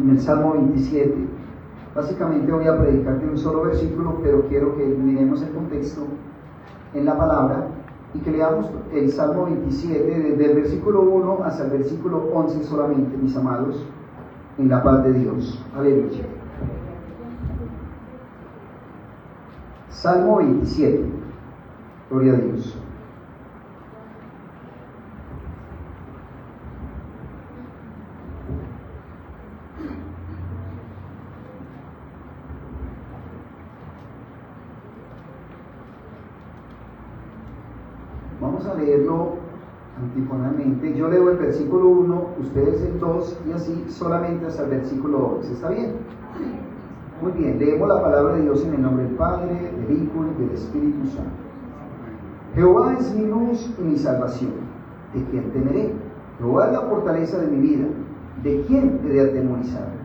en el Salmo 27. Básicamente voy a predicarte un solo versículo, pero quiero que miremos el contexto en la palabra y que leamos el Salmo 27 desde el versículo 1 hasta el versículo 11 solamente, mis amados, en la paz de Dios. Aleluya. Salmo 27. Gloria a Dios. Vamos a leerlo antifonalmente. Yo leo el versículo 1, ustedes el 2 y así solamente hasta el versículo 11. ¿Está bien? Muy bien, leemos la palabra de Dios en el nombre del Padre, del Hijo y del Espíritu Santo. Jehová es mi luz y mi salvación. ¿De quién temeré? Jehová es la fortaleza de mi vida. ¿De quién he de atemorizar?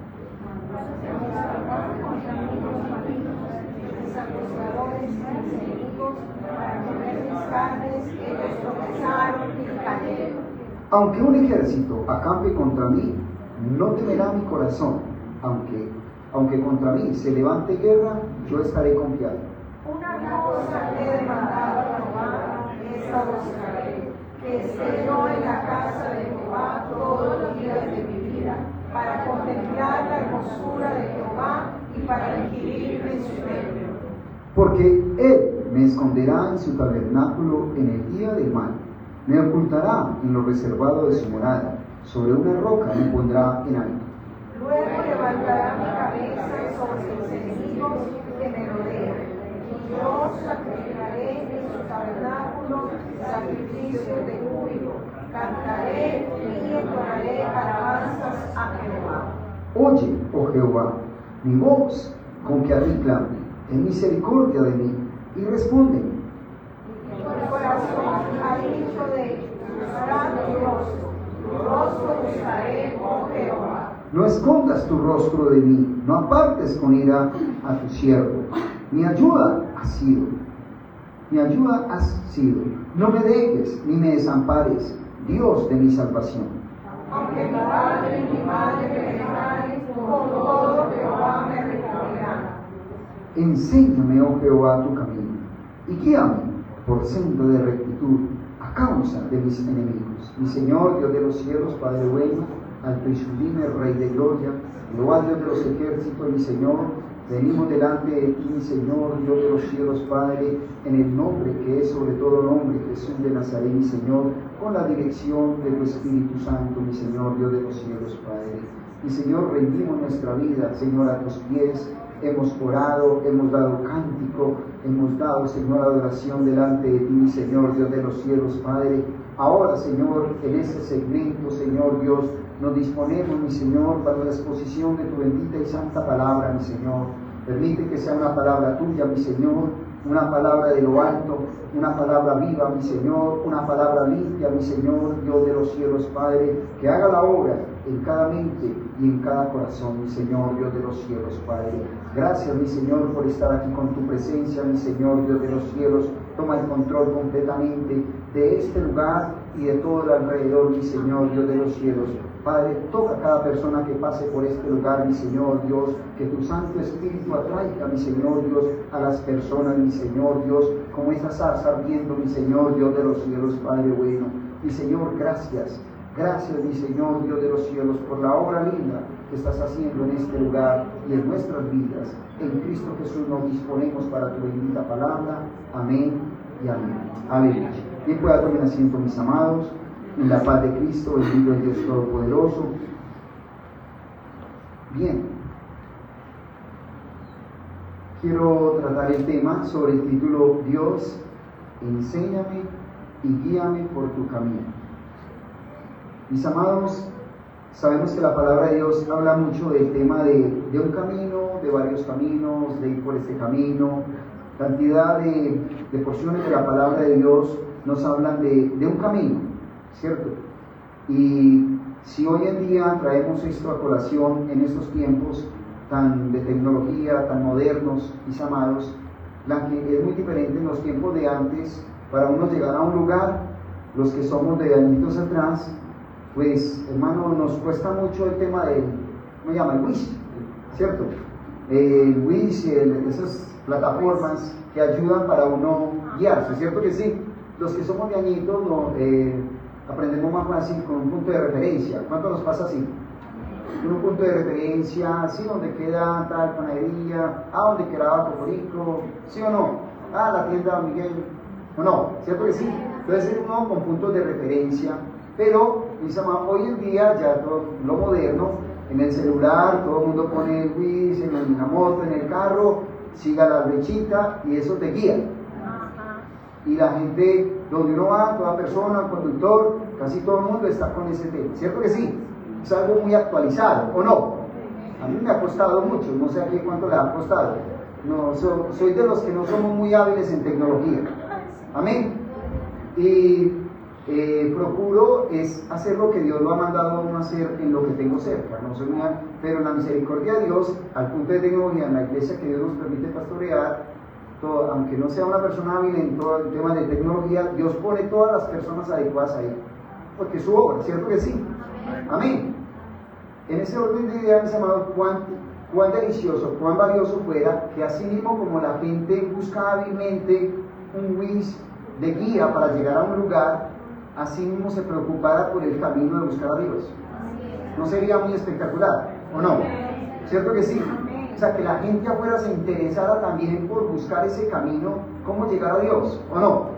Aunque un ejército acampe contra mí, no temerá mi corazón. Aunque contra mí se levante guerra, yo estaré confiado. Una cosa he demandado a Jehová, esa buscaré, que esté yo en la casa de Jehová todos los días de mi vida, para contemplar la hermosura de Jehová y para inquirir en su templo. Porque Él me esconderá en su tabernáculo en el día del mal, me ocultará en lo reservado de su morada, sobre una roca me pondrá en alto. Luego levantará mi cabeza sobre los enemigos que me rodean, y yo sacrificaré en su tabernáculo sacrificios de júbilo, cantaré y entonaré alabanzas a Jehová. Oye, oh Jehová, mi voz con que a ti clamo, ten misericordia de mí y responde. Mi corazón ha dicho de buscar tu rostro buscaré, oh Jehová. No escondas tu rostro de mí, no apartes con ira a tu siervo. Mi ayuda has sido, no me dejes ni me desampares, Dios de mi salvación. Aunque mi padre y mi madre me dejaran, con todo Jehová me recogerá. Enséñame, oh Jehová, tu camino, y guíame por senda de rectitud a causa de mis enemigos. Mi Señor, Dios de los cielos, Padre bueno, alto y sublime, Rey de gloria, global Dios de los ejércitos, mi Señor, venimos delante de ti, mi Señor, Dios de los cielos, Padre, en el nombre que es sobre todo nombre, Jesús de Nazaret, mi Señor, con la dirección de tu Espíritu Santo, mi Señor, Dios de los cielos, Padre. Mi Señor, rendimos nuestra vida, Señor, a tus pies. Hemos orado, hemos dado cántico, hemos dado, Señor, adoración delante de ti, mi Señor, Dios de los cielos, Padre. Ahora, Señor, en este segmento, Señor Dios, nos disponemos, mi Señor, para la exposición de tu bendita y santa palabra, mi Señor. Permite que sea una palabra tuya, mi Señor, una palabra de lo alto, una palabra viva, mi Señor, una palabra limpia, mi Señor, Dios de los cielos, Padre, que haga la obra en cada mente y en cada corazón, mi Señor, Dios de los cielos, Padre. Gracias, mi Señor, por estar aquí con tu presencia, mi Señor, Dios de los cielos. Toma el control completamente de este lugar y de todo el alrededor, mi Señor, Dios de los cielos. Padre, toca a cada persona que pase por este lugar, mi Señor, Dios, que tu Santo Espíritu atraiga, mi Señor, Dios, a las personas, mi Señor, Dios, como esa zarza ardiendo, mi Señor, Dios de los cielos, Padre bueno. Mi Señor, gracias. Gracias, mi Señor, Dios de los cielos, por la obra linda que estás haciendo en este lugar y en nuestras vidas. En Cristo Jesús nos disponemos para tu bendita palabra. Amén y amén. Aleluya. Bien, pueda tomar asiento, mis amados, en la paz de Cristo, bendito es Dios Todopoderoso. Bien. Quiero tratar el tema sobre el título Dios, enséñame y guíame por tu camino. Mis amados, sabemos que la palabra de Dios habla mucho del tema de un camino, de varios caminos, de ir por este camino. Cantidad de porciones de la palabra de Dios nos hablan de un camino, ¿cierto? Y si hoy en día traemos esto a colación en estos tiempos tan de tecnología, tan modernos, mis amados, la que es muy diferente en los tiempos de antes. Para uno llegar a un lugar, los que somos de añitos atrás, pues hermano, nos cuesta mucho el tema ¿cómo se llama? El Wish, ¿cierto? El Wish, esas plataformas que ayudan para uno guiarse, ¿cierto que sí? Los que somos de añitos aprendemos más fácil con un punto de referencia. ¿Cuánto nos pasa así? Un punto de referencia, sí, donde queda tal panadería, donde quedaba Cocorico, ¿sí o no? La tienda de Miguel, ¿o no? ¿Cierto que sí? Entonces uno con puntos de referencia, pero hoy en día ya todo lo moderno, en el celular, todo el mundo pone el Wish, en la moto, en el carro, siga la flechita y eso te guía. Y la gente, donde uno va, toda persona, conductor, casi todo el mundo está con ese tema, ¿cierto que sí? Es algo muy actualizado, ¿o no? A mí me ha costado mucho, no sé a qué cuánto le ha costado. No, soy de los que no somos muy hábiles en tecnología. Amén. Y procuro es hacer lo que Dios lo ha mandado a uno hacer en lo que tengo cerca. No soy pero en la misericordia de Dios, al punto de tecnología, en la iglesia que Dios nos permite pastorear, aunque no sea una persona hábil en todo el tema de tecnología, Dios pone todas las personas adecuadas ahí, porque es su obra, ¿cierto que sí? Amén. En ese orden de ideas, mis amados, cuán delicioso, cuán valioso fuera que así mismo como la gente busca hábilmente un Wish de guía para llegar a un lugar, así mismo se preocupara por el camino de buscar a Dios. ¿No sería muy espectacular? ¿O no? ¿Cierto que sí? O sea, que la gente afuera se interesara también por buscar ese camino, cómo llegar a Dios, ¿o no?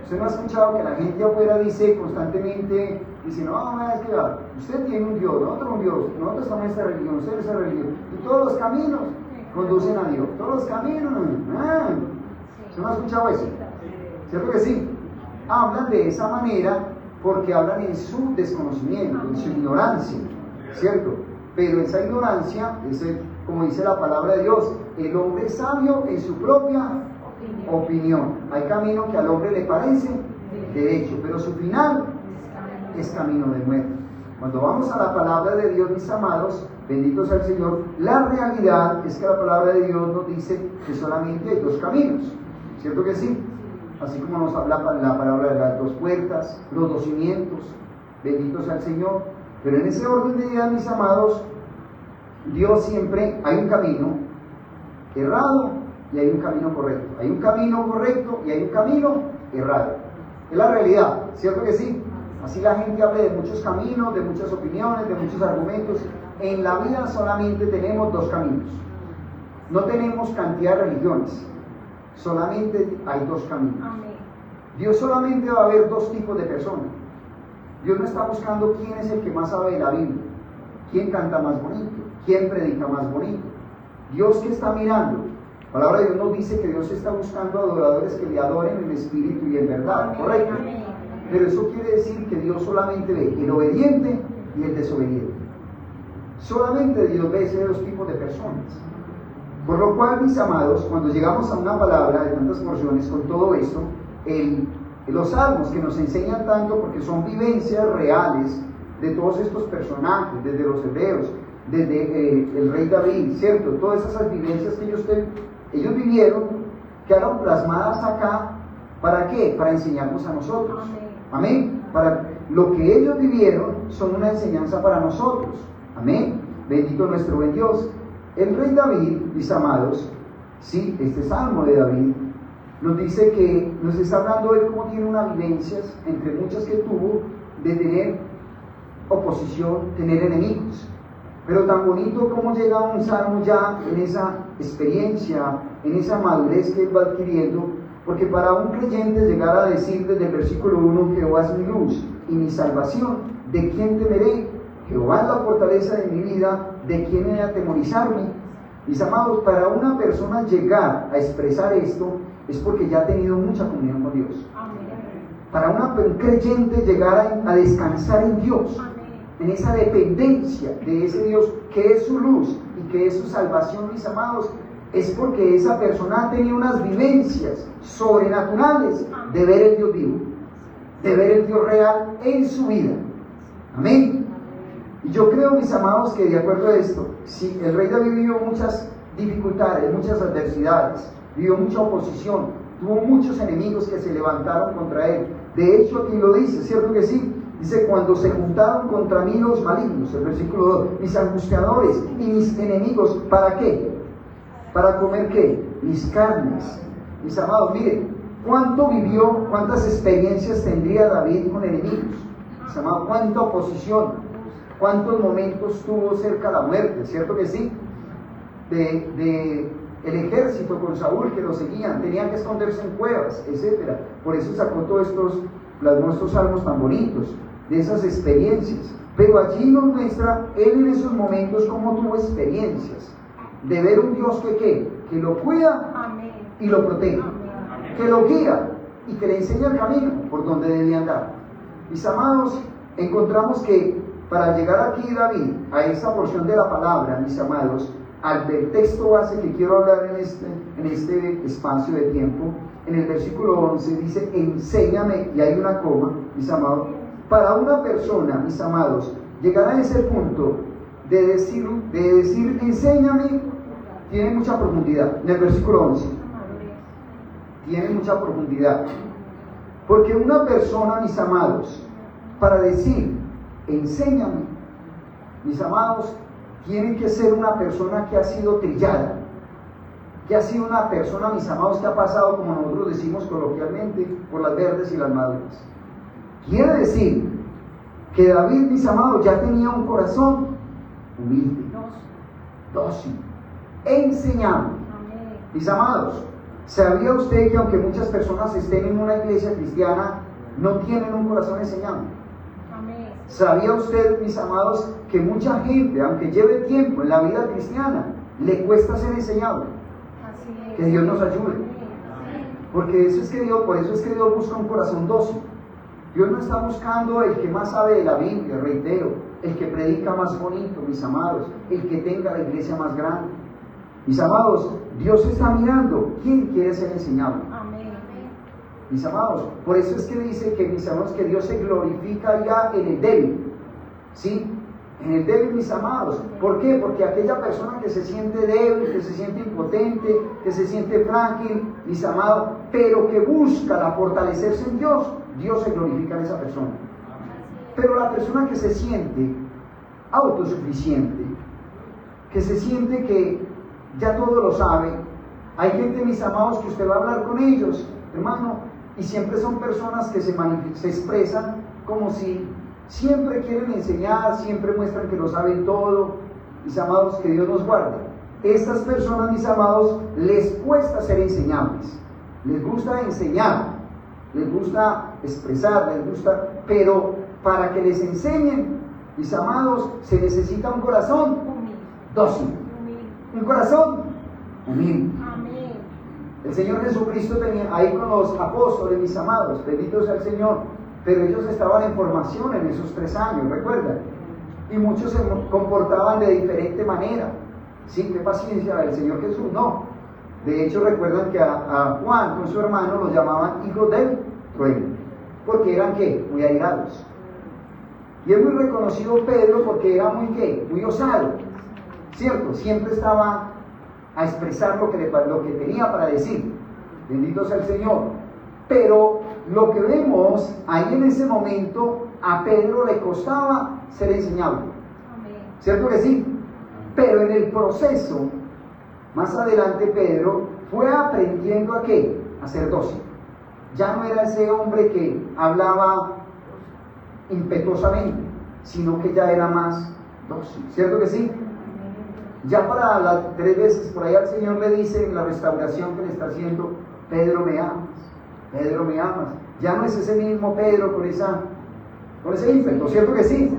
¿Usted no ha escuchado que la gente afuera dice constantemente, no, es que usted tiene un Dios, nosotros un Dios, nosotros estamos en esta religión, usted en esa religión, y todos los caminos conducen a Dios, todos los caminos, ¿usted no ha escuchado eso? ¿Cierto que sí? Hablan de esa manera porque hablan en su desconocimiento, en su ignorancia, ¿cierto? Pero esa ignorancia, como dice la palabra de Dios, el hombre es sabio en su propia opinión. Hay camino que al hombre le parece derecho, pero su final es camino de muerte. Cuando vamos a la palabra de Dios, mis amados, bendito sea el Señor, la realidad es que la palabra de Dios nos dice que solamente hay dos caminos, ¿cierto que sí? Así como nos habla la palabra de las dos puertas, los dos cimientos, bendito sea el Señor. Pero en ese orden de ideas, mis amados, Dios siempre hay un camino errado y hay un camino correcto. Hay un camino correcto y hay un camino errado. Es la realidad, ¿cierto que sí? Así la gente habla de muchos caminos, de muchas opiniones, de muchos argumentos. En la vida solamente tenemos dos caminos. No tenemos cantidad de religiones. Solamente hay dos caminos. Dios solamente va a ver dos tipos de personas. Dios no está buscando quién es el que más sabe de la Biblia, quién canta más bonito, quién predica más bonito. Dios, ¿qué está mirando? La palabra de Dios nos dice que Dios está buscando adoradores que le adoren en espíritu y en verdad, ¿correcto? Pero eso quiere decir que Dios solamente ve el obediente y el desobediente. Solamente Dios ve esos dos tipos de personas. Por lo cual, mis amados, cuando llegamos a una palabra de tantas porciones con todo esto, los salmos que nos enseñan tanto porque son vivencias reales de todos estos personajes, desde los hebreos, desde el rey David, ¿cierto? Todas esas vivencias que ellos vivieron, quedaron plasmadas acá, ¿para qué? Para enseñarnos a nosotros. Amén. Para lo que ellos vivieron son una enseñanza para nosotros. Amén. Bendito nuestro buen Dios. El rey David, mis amados, sí, este salmo de David, nos dice que nos está hablando de cómo tiene unas vivencias, entre muchas que tuvo, de tener oposición, tener enemigos. Pero tan bonito como llega un salmo ya en esa experiencia, en esa madurez que él va adquiriendo, porque para un creyente llegar a decir desde el versículo 1, Jehová es mi luz y mi salvación, ¿de quién temeré? Jehová es la fortaleza de mi vida, ¿de quién he de atemorizarme? Mis amados, para una persona llegar a expresar esto, es porque ya ha tenido mucha comunión con Dios. Para un creyente llegar a descansar en Dios, en esa dependencia de ese Dios que es su luz y que es su salvación, mis amados, es porque esa persona ha tenido unas vivencias sobrenaturales de ver el Dios vivo, de ver el Dios real en su vida. Amén. Y yo creo, mis amados, que de acuerdo a esto, si el rey David vivió muchas dificultades, muchas adversidades, vivió mucha oposición, tuvo muchos enemigos que se levantaron contra él. De hecho, aquí lo dice, ¿cierto que sí? Dice, cuando se juntaron contra mí los malignos, el versículo 2, mis angustiadores y mis enemigos, ¿para qué? ¿Para comer qué? Mis carnes. Mis amados, miren, ¿cuánto vivió, cuántas experiencias tendría David con enemigos? Mis amados, ¿cuánta oposición? ¿Cuántos momentos tuvo cerca de la muerte? ¿Cierto que sí? El ejército con Saúl que lo seguían, tenían que esconderse en cuevas, etc. Por eso sacó todos nuestros salmos tan bonitos, de esas experiencias. Pero allí nos muestra él en esos momentos cómo tuvo experiencias de ver un Dios que lo cuida y lo protege, que lo guía y que le enseña el camino por donde debía andar. Mis amados, encontramos que para llegar aquí David a esta porción de la palabra, mis amados, al texto base que quiero hablar en este espacio de tiempo, en el versículo 11 dice, enséñame, y hay una coma, mis amados. Para una persona, mis amados, llegar a ese punto de decir enséñame, tiene mucha profundidad. En el versículo 11 tiene mucha profundidad, porque una persona, mis amados, para decir enséñame, mis amados, tiene que ser una persona que ha sido trillada, que ha sido una persona, mis amados, que ha pasado, como nosotros decimos coloquialmente, por las verdes y las maduras. Quiere decir que David, mis amados, ya tenía un corazón humilde, dócil, enseñable. Mis amados, ¿sabía usted que aunque muchas personas estén en una iglesia cristiana, no tienen un corazón enseñable? ¿Sabía usted, mis amados, que mucha gente, aunque lleve tiempo en la vida cristiana, le cuesta ser enseñado? Que Dios nos ayude. Porque por eso es que Dios busca un corazón dócil. Dios no está buscando el que más sabe de la Biblia, reitero, el que predica más bonito, mis amados, el que tenga la iglesia más grande. Mis amados, Dios está mirando quién quiere ser enseñado. Mis amados, por eso es que dice que, mis amados, que Dios se glorifica ya en el débil, ¿sí? En el débil, mis amados. ¿Por qué? Porque aquella persona que se siente débil, que se siente impotente, que se siente frágil, mis amados, pero que busca la fortalecerse en Dios, Dios se glorifica en esa persona. Pero la persona que se siente autosuficiente, que se siente que ya todo lo sabe, hay gente, mis amados, que usted va a hablar con ellos, hermano, y siempre son personas que se expresan como si siempre quieren enseñar, siempre muestran que lo saben todo. Mis amados, que Dios nos guarde. Estas personas, mis amados, les cuesta ser enseñables, les gusta enseñar, les gusta expresar, les gusta, pero para que les enseñen, mis amados, se necesita un corazón dócil, un corazón humilde. El Señor Jesucristo tenía ahí con los apóstoles, mis amados, bendito sea el Señor, pero ellos estaban en formación en esos 3 años, ¿recuerdan? Y muchos se comportaban de diferente manera. Sí, qué paciencia, el Señor Jesús no. De hecho, recuerdan que a Juan con su hermano los llamaban hijos del trueno, porque eran ¿qué? Muy airados. Y es muy reconocido Pedro porque era muy osado, ¿cierto? Siempre estaba a expresar lo que tenía para decir. Bendito sea el Señor. Pero lo que vemos ahí en ese momento, a Pedro le costaba ser enseñable. ¿Cierto que sí? Pero en el proceso, más adelante Pedro fue aprendiendo ¿a qué? A ser dócil. Ya no era ese hombre que hablaba impetuosamente, sino que ya era más dócil. ¿Cierto que sí? Ya para las 3 veces por ahí al Señor le dice en la restauración que le está haciendo, Pedro, me amas, Pedro, me amas. Ya no es ese mismo Pedro con ese ímpetu, ¿cierto que sí?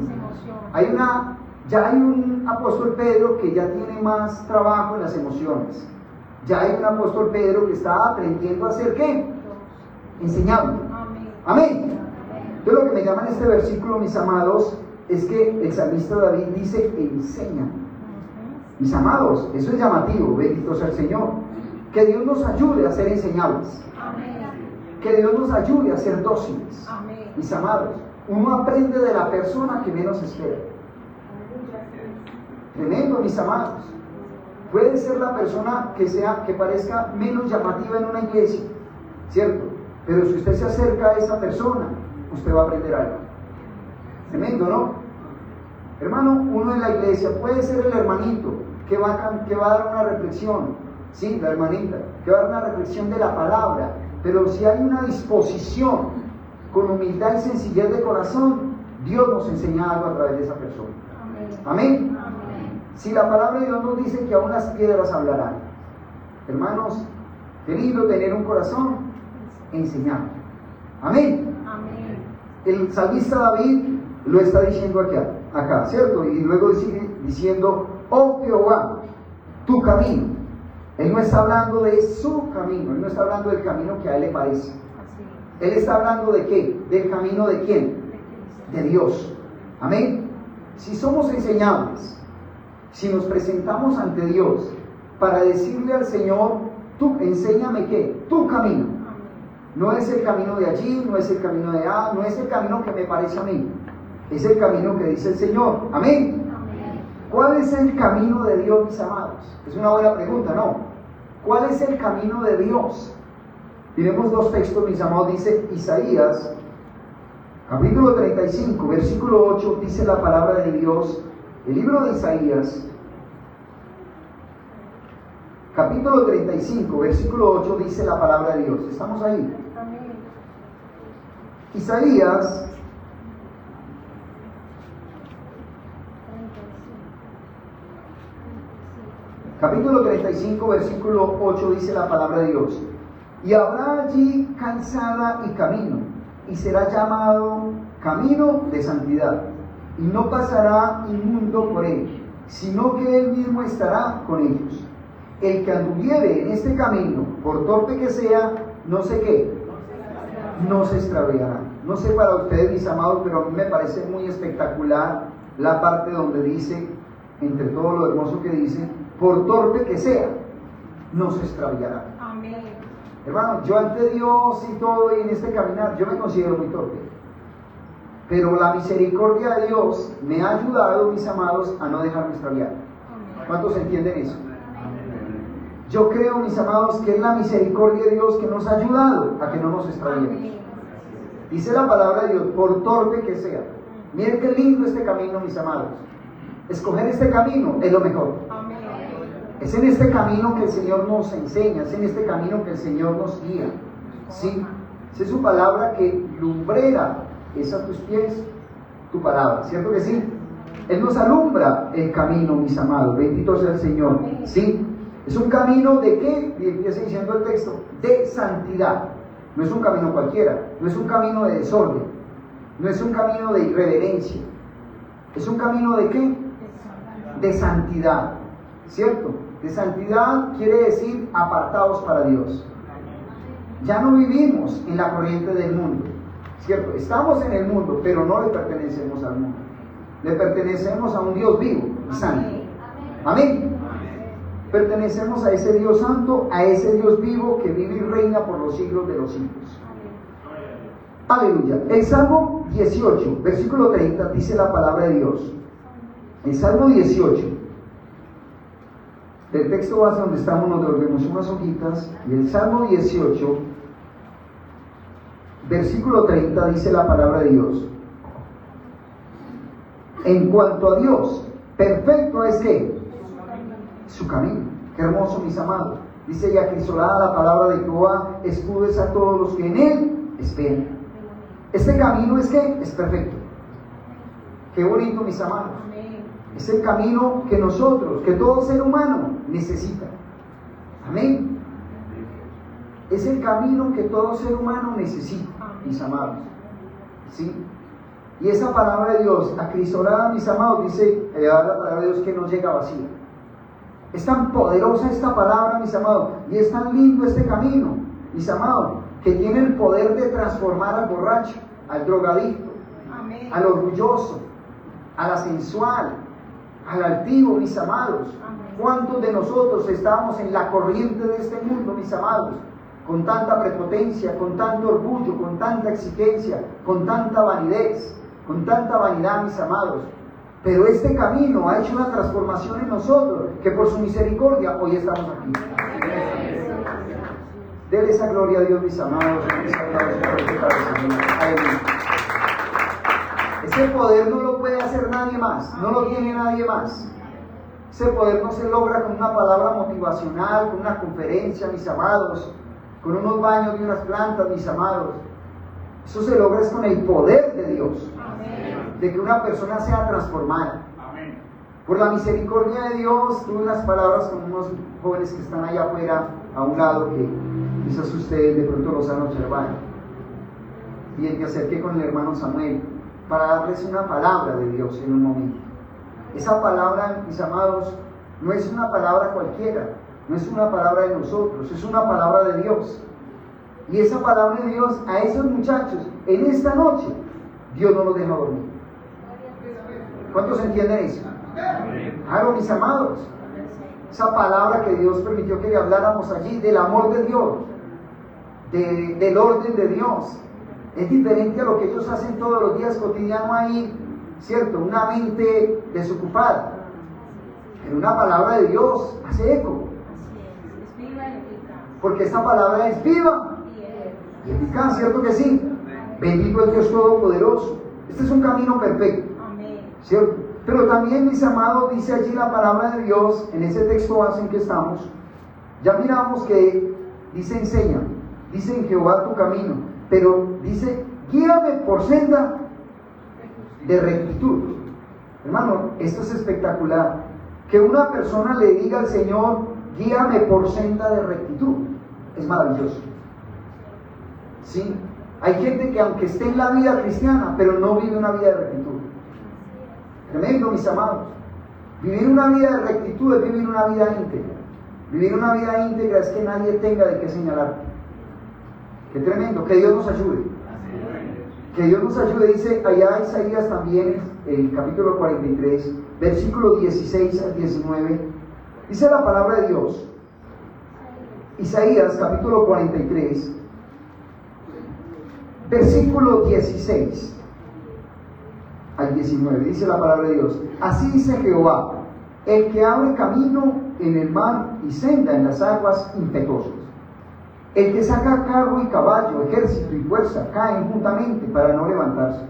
Ya hay un apóstol Pedro que ya tiene más trabajo en las emociones. Ya hay un apóstol Pedro que está aprendiendo a ser ¿qué? Enseñable. Amén. Entonces lo que me llama en este versículo, mis amados, es que el salmista David dice, enseña. Mis amados, eso es llamativo, bendito sea el Señor. Que Dios nos ayude a ser enseñables. Que Dios nos ayude a ser dóciles. Mis amados, uno aprende de la persona que menos espera. Tremendo, mis amados. Puede ser la persona que parezca menos llamativa en una iglesia, ¿cierto? Pero si usted se acerca a esa persona, usted va a aprender algo. Tremendo, ¿no? Hermano, uno en la iglesia puede ser el hermanito que va a dar una reflexión, sí, la hermanita, que va a dar una reflexión de la palabra, pero si hay una disposición con humildad y sencillez de corazón, Dios nos enseña algo a través de esa persona. Amén. Si la palabra de Dios nos dice que aún las piedras hablarán, hermanos, qué lindo tener un corazón enseñado. Amén. El salmista David lo está diciendo acá, ¿cierto? Y luego sigue diciendo, oh Jehová, tu camino. Él no está hablando de su camino, él no está hablando del camino que a él le parece. Él está hablando de qué, del camino de quién, de Dios. Amén. Si somos enseñables, si nos presentamos ante Dios para decirle al Señor, tú enséñame qué, tu camino. No es el camino de allí, no es el camino de allá, no es el camino que me parece a mí. Es el camino que dice el Señor. Amén. ¿Cuál es el camino de Dios, mis amados? Es una buena pregunta, ¿no? ¿Cuál es el camino de Dios? Miremos dos textos, mis amados. Dice Isaías, capítulo 35, versículo 8, dice la palabra de Dios. El libro de Isaías, capítulo 35, versículo 8, dice la palabra de Dios. ¿Estamos ahí? Isaías capítulo 35, versículo 8, dice la palabra de Dios. Y habrá allí calzada y camino, y será llamado camino de santidad, y no pasará inmundo por él, sino que él mismo estará con ellos. El que anduviere en este camino, por torpe que sea, no sé qué, no se extraviará. No sé para ustedes, mis amados, pero a mí me parece muy espectacular la parte donde dice, entre todo lo hermoso que dice, por torpe que sea, no se extraviará. Amén. Hermano, yo ante Dios y todo y en este caminar, yo me considero muy torpe. Pero la misericordia de Dios me ha ayudado, mis amados, a no dejarme extraviar. ¿Cuántos entienden eso? Yo creo, mis amados, que es la misericordia de Dios que nos ha ayudado a que no nos extraviemos. Dice la palabra de Dios, por torpe que sea. Miren qué lindo este camino, mis amados. Escoger este camino es lo mejor. Es en este camino que el Señor nos enseña, es en este camino que el Señor nos guía. ¿Sí? Es su palabra que lumbrera es a tus pies tu palabra, ¿cierto que sí? Él nos alumbra el camino, mis amados. Bendito sea el Señor. ¿Sí? Es un camino de qué, y empieza diciendo el texto, de santidad. No es un camino cualquiera, no es un camino de desorden, no es un camino de irreverencia. Es un camino de qué? De santidad, ¿cierto? De santidad quiere decir apartados para Dios. Ya no vivimos en la corriente del mundo, ¿cierto? Estamos en el mundo, pero no le pertenecemos al mundo. Le pertenecemos a un Dios vivo y santo. Amén. Pertenecemos a ese Dios santo, a ese Dios vivo que vive y reina por los siglos de los siglos. Aleluya. El Salmo 18, versículo 30, dice la palabra de Dios. El Salmo 18, del texto base donde estamos, nos devolvemos unas hojitas, y el Salmo 18, versículo 30, dice la palabra de Dios. En cuanto a Dios, perfecto es que su camino. Qué hermoso, mis amados. Dice, y acrisolada la palabra de Jehová, escudo es a todos los que en él esperan. Este camino es que es perfecto. Qué bonito, mis amados. Es el camino que nosotros, que todo ser humano necesita. Amén. Es el camino que todo ser humano necesita, mis amados. ¿Sí? Y esa palabra de Dios, acrisolada, mis amados, dice la palabra de Dios que no llega vacía. Es tan poderosa esta palabra, mis amados, y es tan lindo este camino, mis amados, que tiene el poder de transformar al borracho, al drogadicto, amén, al orgulloso, a la sensual, al altivo, mis amados. Amén. ¿Cuántos de nosotros estamos en la corriente de este mundo, mis amados? Con tanta prepotencia, con tanto orgullo, con tanta exigencia, con tanta vanidad, mis amados. Pero este camino ha hecho una transformación en nosotros, que por su misericordia hoy estamos aquí. Dele esa gloria a Dios, mis amados. Ese poder no lo puede hacer nadie más, no lo tiene nadie más. Ese poder no se logra con una palabra motivacional, con una conferencia, mis amados, con unos baños de unas plantas, mis amados. Eso se logra es con el poder de Dios, de que una persona sea transformada. Por la misericordia de Dios, tuve unas palabras con unos jóvenes que están allá afuera, a un lado, que quizás ustedes de pronto los han observado. Y me acerqué con el hermano Samuel para darles una palabra de Dios en un momento. Esa palabra, mis amados, no es una palabra cualquiera, no es una palabra de nosotros, es una palabra de Dios. Y esa palabra de Dios a esos muchachos, en esta noche, Dios no los deja dormir. ¿Cuántos entienden eso? Claro, mis amados, esa palabra que Dios permitió que le habláramos allí, del amor de Dios, del orden de Dios, es diferente a lo que ellos hacen todos los días cotidiano ahí, ¿cierto? Una mente desocupada. Pero una palabra de Dios hace eco. Porque esta palabra es viva y eficaz, ¿cierto que sí? Bendito es Dios Todopoderoso. Este es un camino perfecto, ¿cierto? Pero también, mis amados, dice allí la palabra de Dios, en ese texto base en que estamos, ya miramos que dice enseña, dice en Jehová tu camino, pero dice guíame por senda de rectitud. Hermano, esto es espectacular, que una persona le diga al Señor, guíame por senda de rectitud, es maravilloso. Sí, hay gente que aunque esté en la vida cristiana, pero no vive una vida de rectitud. Tremendo, mis amados. Vivir una vida de rectitud es vivir una vida íntegra. Vivir una vida íntegra es que nadie tenga de qué señalarte. Qué tremendo, que Dios nos ayude. Que Dios nos ayude, dice allá Isaías también, el capítulo 43, versículo 16 al 19, dice la palabra de Dios. Isaías capítulo 43, versículo 16 al 19, dice la palabra de Dios. Así dice Jehová, el que abre camino en el mar y senda en las aguas impetuosas. El que saca carro y caballo, ejército y fuerza, caen juntamente para no levantarse.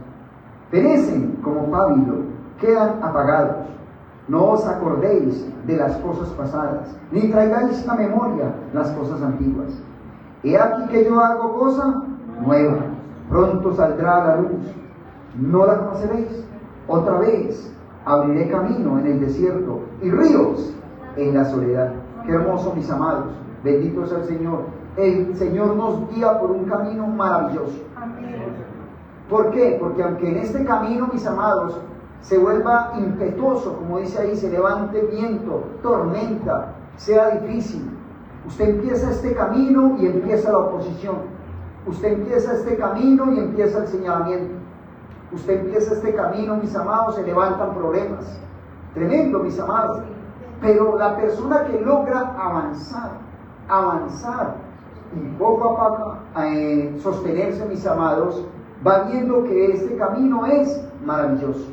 Perecen como pábilo, quedan apagados. No os acordéis de las cosas pasadas, ni traigáis a memoria las cosas antiguas. He aquí que yo hago cosa nueva, pronto saldrá a la luz. ¿No la conoceréis? Otra vez abriré camino en el desierto y ríos en la soledad. Qué hermoso, mis amados. Bendito sea el Señor. El Señor nos guía por un camino maravilloso. ¿Por qué? Porque aunque en este camino, mis amados, se vuelva impetuoso, como dice ahí, se levante viento, tormenta, sea difícil, usted empieza este camino y empieza la oposición. Usted empieza este camino y empieza el señalamiento. Usted empieza este camino, mis amados, se levantan problemas. Tremendo, mis amados. Pero la persona que logra avanzar y poco a poco sostenerse, mis amados, va viendo que este camino es maravilloso.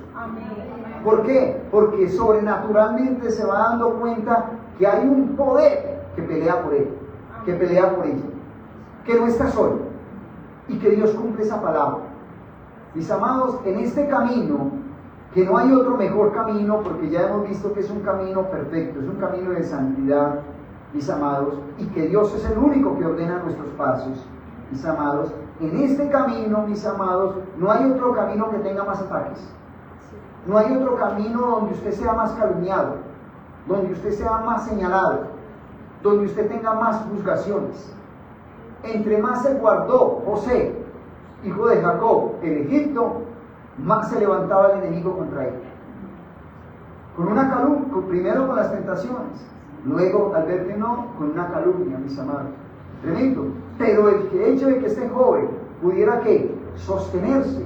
¿Por qué? Porque sobrenaturalmente se va dando cuenta que hay un poder que pelea por él, que pelea por ella, que no está solo y que Dios cumple esa palabra. Mis amados, en este camino, que no hay otro mejor camino, porque ya hemos visto que es un camino perfecto, es un camino de santidad, mis amados, y que Dios es el único que ordena nuestros pasos, mis amados. En este camino, mis amados, no hay otro camino que tenga más ataques. No hay otro camino donde usted sea más calumniado, donde usted sea más señalado, donde usted tenga más juzgaciones. Entre más se guardó José, hijo de Jacob, en Egipto, más se levantaba el enemigo contra él. Con una calumnia, primero con las tentaciones, luego, al ver que no, con una calumnia, mis amados. Tremendo. Pero el hecho de que este joven pudiera ¿qué? Sostenerse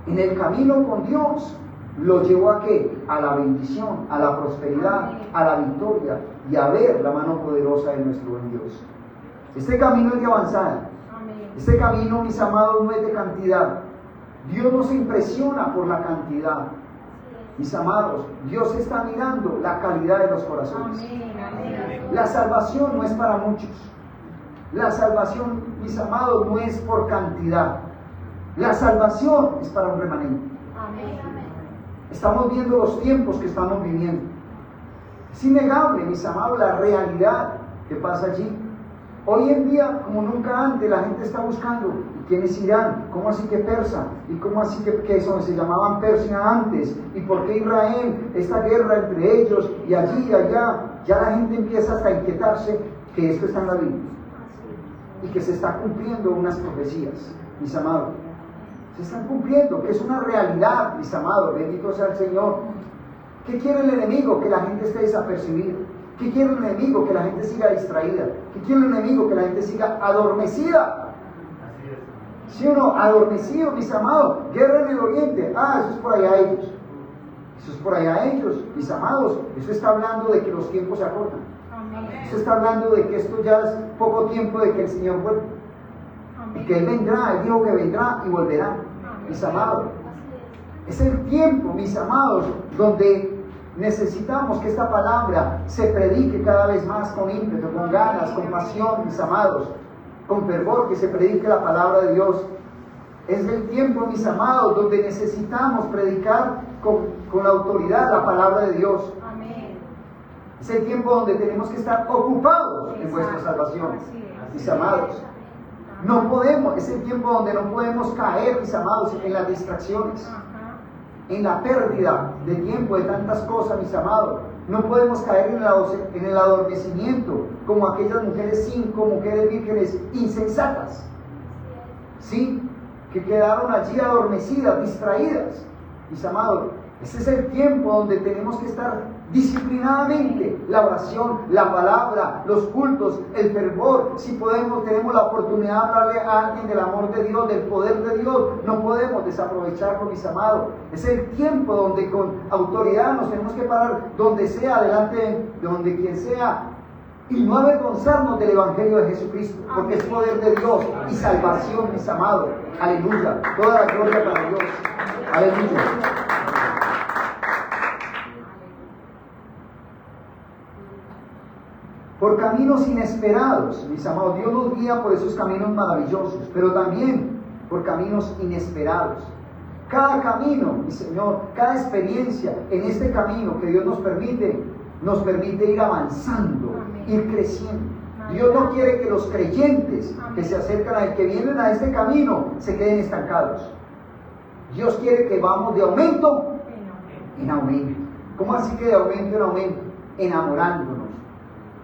en el camino con Dios, lo llevó a ¿qué? A la bendición, a la prosperidad, a la victoria y a ver la mano poderosa de nuestro buen Dios. Este camino es de avanzada. Este camino, mis amados, no es de cantidad. Dios no se impresiona por la cantidad. Mis amados, Dios está mirando la calidad de los corazones. La salvación no es para muchos. La salvación, mis amados, no es por cantidad. La salvación es para un remanente. Estamos viendo los tiempos que estamos viviendo. Es innegable, mis amados, la realidad que pasa allí. Hoy en día, como nunca antes, la gente está buscando quiénes irán, cómo así que Persa, y cómo así que eso se llamaban Persia antes, y por qué Israel, esta guerra entre ellos, y allí y allá. Ya la gente empieza hasta a inquietarse que esto está en la Biblia y que se está cumpliendo unas profecías, mis amados. Se están cumpliendo, que es una realidad, mis amados. Bendito sea el Señor. ¿Qué quiere el enemigo? Que la gente esté desapercibida. ¿Qué quiere el enemigo? Que la gente siga distraída. ¿Qué quiere el enemigo? Que la gente siga adormecida. ¿Sí o no? Adormecido, mis amados. Guerra en el oriente. Eso es por allá ellos. Eso es por allá ellos, mis amados. Eso está hablando de que los tiempos se acortan. Eso está hablando de que esto ya es poco tiempo de que el Señor vuelva. Y que Él vendrá, Él dijo que vendrá y volverá, mis amados. Es el tiempo, mis amados, donde necesitamos que esta palabra se predique cada vez más con ímpetu, con ganas, con pasión, mis amados, con fervor, que se predique la palabra de Dios. Es el tiempo, mis amados, donde necesitamos predicar con la autoridad la palabra de Dios. Es el tiempo donde tenemos que estar ocupados en vuestra salvación, mis amados. No podemos, es el tiempo donde no podemos caer, mis amados, en las distracciones, en la pérdida de tiempo de tantas cosas, mis amados. No podemos caer en el adormecimiento como aquellas mujeres 5 mujeres vírgenes insensatas, ¿sí? Que quedaron allí adormecidas, distraídas, mis amados. Este es el tiempo donde tenemos que estar disciplinadamente. La oración, la palabra, los cultos, el fervor. Si podemos, tenemos la oportunidad de hablarle a alguien del amor de Dios, del poder de Dios. No podemos desaprovecharlo, mis amados. Es el tiempo donde con autoridad nos tenemos que parar donde sea, delante de donde quien sea, y no avergonzarnos del Evangelio de Jesucristo, porque es poder de Dios y salvación, mis amados. Aleluya. Toda la gloria para Dios. Aleluya. Por caminos inesperados, mis amados. Dios nos guía por esos caminos maravillosos, pero también por caminos inesperados. Cada camino, mi Señor, cada experiencia en este camino que Dios nos permite ir avanzando, ir creciendo. Dios no quiere que los creyentes que se acercan a Él, que vienen a este camino, se queden estancados. Dios quiere que vamos de aumento en aumento. ¿Cómo así que de aumento en aumento? Enamorándonos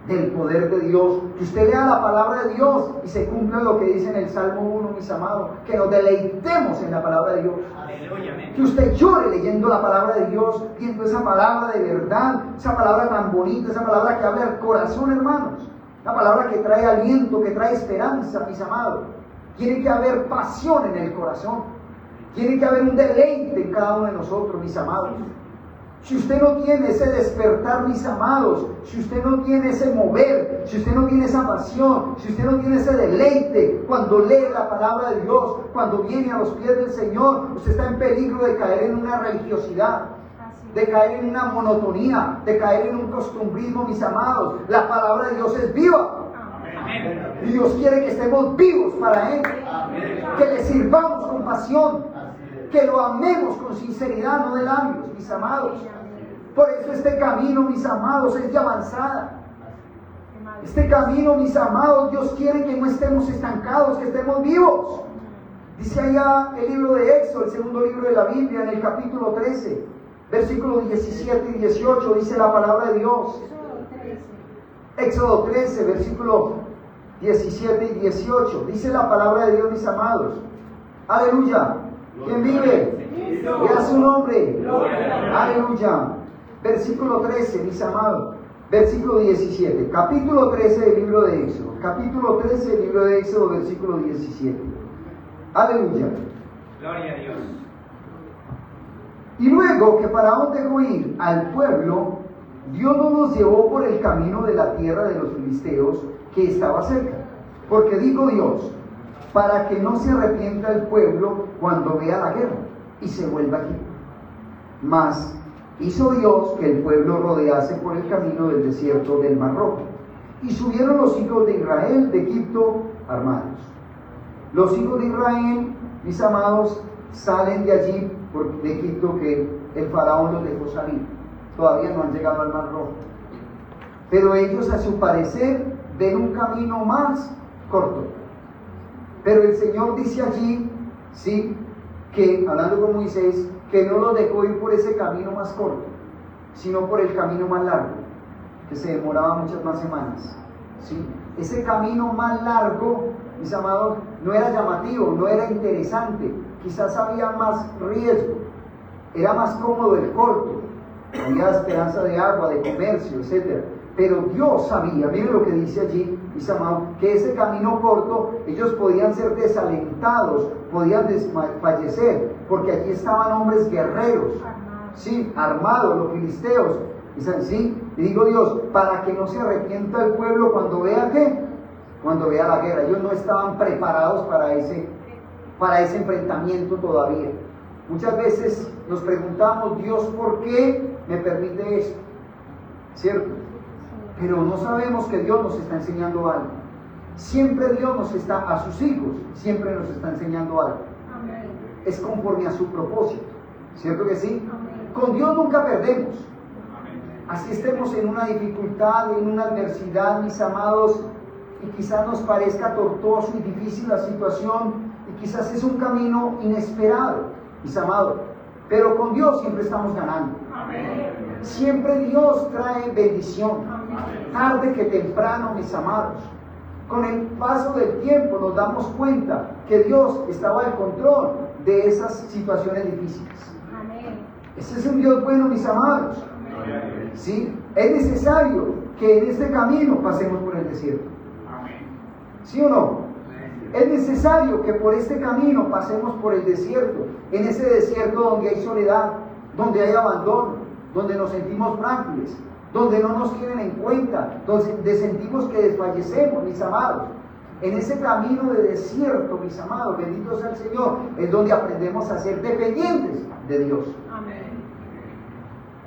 del poder de Dios. Que usted lea la palabra de Dios y se cumpla lo que dice en el Salmo 1, mis amados. Que nos deleitemos en la palabra de Dios. Que usted llore leyendo la palabra de Dios, viendo esa palabra de verdad, esa palabra tan bonita, esa palabra que habla al corazón, hermanos. La palabra que trae aliento, que trae esperanza, mis amados. Tiene que haber pasión en el corazón. Tiene que haber un deleite en cada uno de nosotros, mis amados. Si usted no tiene ese despertar, mis amados, si usted no tiene ese mover, si usted no tiene esa pasión, si usted no tiene ese deleite cuando lee la palabra de Dios, cuando viene a los pies del Señor, usted está en peligro de caer en una religiosidad, de caer en una monotonía, de caer en un costumbrismo, mis amados. La palabra de Dios es viva. Y Dios quiere que estemos vivos para Él, que le sirvamos con pasión, que lo amemos con sinceridad, no de labios, mis amados. Por eso este camino, mis amados, es de avanzada. Este camino, mis amados, Dios quiere que no estemos estancados, que estemos vivos. Dice allá el libro de Éxodo, el segundo libro de la Biblia, en el capítulo 13, versículos 17 y 18, dice la palabra de Dios. Éxodo 13, versículos 17 y 18, dice la palabra de Dios, mis amados. Aleluya. ¿Quién vive? Vea su nombre. Aleluya. Versículo 13, mis amados. Versículo 17. Capítulo 13 del libro de Éxodo. Capítulo 13 del libro de Éxodo, versículo 17. Aleluya. Gloria a Dios. Y luego que Faraón dejó ir al pueblo, Dios no nos llevó por el camino de la tierra de los filisteos que estaba cerca. Porque dijo Dios, para que no se arrepienta el pueblo cuando vea la guerra y se vuelva aquí. Mas hizo Dios que el pueblo rodease por el camino del desierto del Mar Rojo. Y subieron los hijos de Israel de Egipto armados. Los hijos de Israel, mis amados, salen de allí de Egipto que el faraón los dejó salir. Todavía no han llegado al Mar Rojo. Pero ellos, a su parecer, ven un camino más corto. Pero el Señor dice allí, sí, que, hablando con Moisés, que no los dejó ir por ese camino más corto, sino por el camino más largo, que se demoraba muchas más semanas. ¿Sí? Ese camino más largo, mis amados, no era llamativo, no era interesante, quizás había más riesgo, era más cómodo el corto, había esperanza de agua, de comercio, etc. Pero Dios sabía, miren lo que dice allí, mis amados, que ese camino corto, ellos podían ser desalentados, podían fallecer, porque allí estaban hombres guerreros, ¿sí? Armados, los filisteos. ¿Sí? Y digo Dios, para que no se arrepienta el pueblo cuando vea ¿qué? Cuando vea la guerra. Ellos no estaban preparados para ese enfrentamiento todavía. Muchas veces nos preguntamos, Dios, ¿por qué me permite esto? ¿Cierto? Pero no sabemos que Dios nos está enseñando algo. Siempre Dios nos está, a sus hijos, siempre nos está enseñando algo. Amén. Es conforme a su propósito. ¿Cierto que sí? Amén. Con Dios nunca perdemos. Así estemos en una dificultad, en una adversidad, mis amados, y quizás nos parezca tortuoso y difícil la situación, y quizás es un camino inesperado, mis amados, pero con Dios siempre estamos ganando. Amén. Siempre Dios trae bendición, Amén. tarde que temprano, mis amados. Con el paso del tiempo nos damos cuenta que Dios estaba al control de esas situaciones difíciles. Amén. Ese es un Dios bueno, mis amados. ¿Sí? Es necesario que en este camino pasemos por el desierto. ¿Sí o no? Es necesario que por este camino pasemos por el desierto. En ese desierto donde hay soledad, donde hay abandono, donde nos sentimos frágiles, donde no nos tienen en cuenta, donde sentimos que desfallecemos, mis amados. En ese camino de desierto, mis amados, bendito sea el Señor, es donde aprendemos a ser dependientes de Dios. Amén.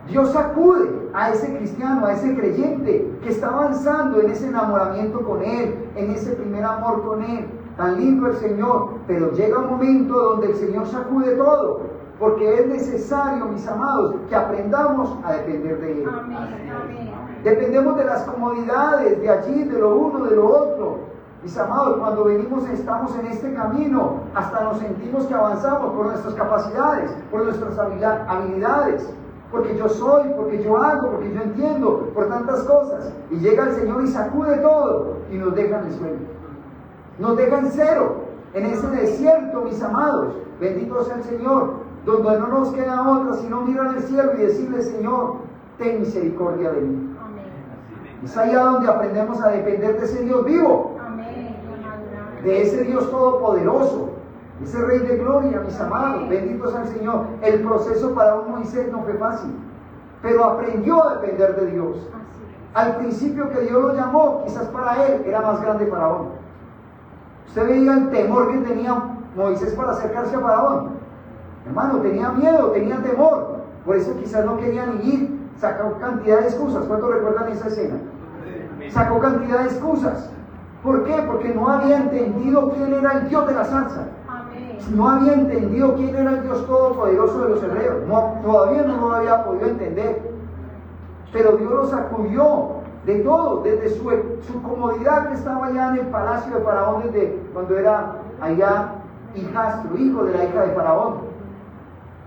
Dios sacude a ese cristiano, a ese creyente que está avanzando en ese enamoramiento con Él, en ese primer amor con Él. Tan lindo el Señor, pero llega un momento donde el Señor sacude todo, porque es necesario, mis amados, que aprendamos a depender de Él. Amén. Amén. Dependemos de las comodidades, de allí, de lo uno, de lo otro. Mis amados, cuando venimos, estamos en este camino, hasta nos sentimos que avanzamos por nuestras capacidades, por nuestras habilidades. Porque yo soy, porque yo hago, porque yo entiendo, por tantas cosas. Y llega el Señor y sacude todo y nos deja en el suelo. Nos deja en cero, en ese desierto, mis amados. Bendito sea el Señor, donde no nos queda otra sino mirar al cielo y decirle, Señor, ten misericordia de mí. Amén. Es allá donde aprendemos a depender de ese Dios vivo, Amén. de ese Dios todopoderoso, ese Rey de Gloria, mis amados. Bendito sea el Señor. El proceso para un Moisés no fue fácil, pero aprendió a depender de Dios. Al principio que Dios lo llamó, quizás para él era más grande Faraón. Usted veía el temor que tenía Moisés para acercarse a Faraón. Hermano, tenía miedo, tenía temor. Por eso quizás no quería ni ir. Sacó cantidad de excusas. ¿Cuántos recuerdan esa escena? Sacó cantidad de excusas. ¿Por qué? Porque no había entendido quién era el Dios de la salsa. No había entendido quién era el Dios todopoderoso de los hebreos. Todavía no lo había podido entender. Pero Dios lo sacudió de todo, desde su comodidad que estaba allá en el palacio de Faraón, desde cuando era allá hijastro, hijo de la hija de Faraón.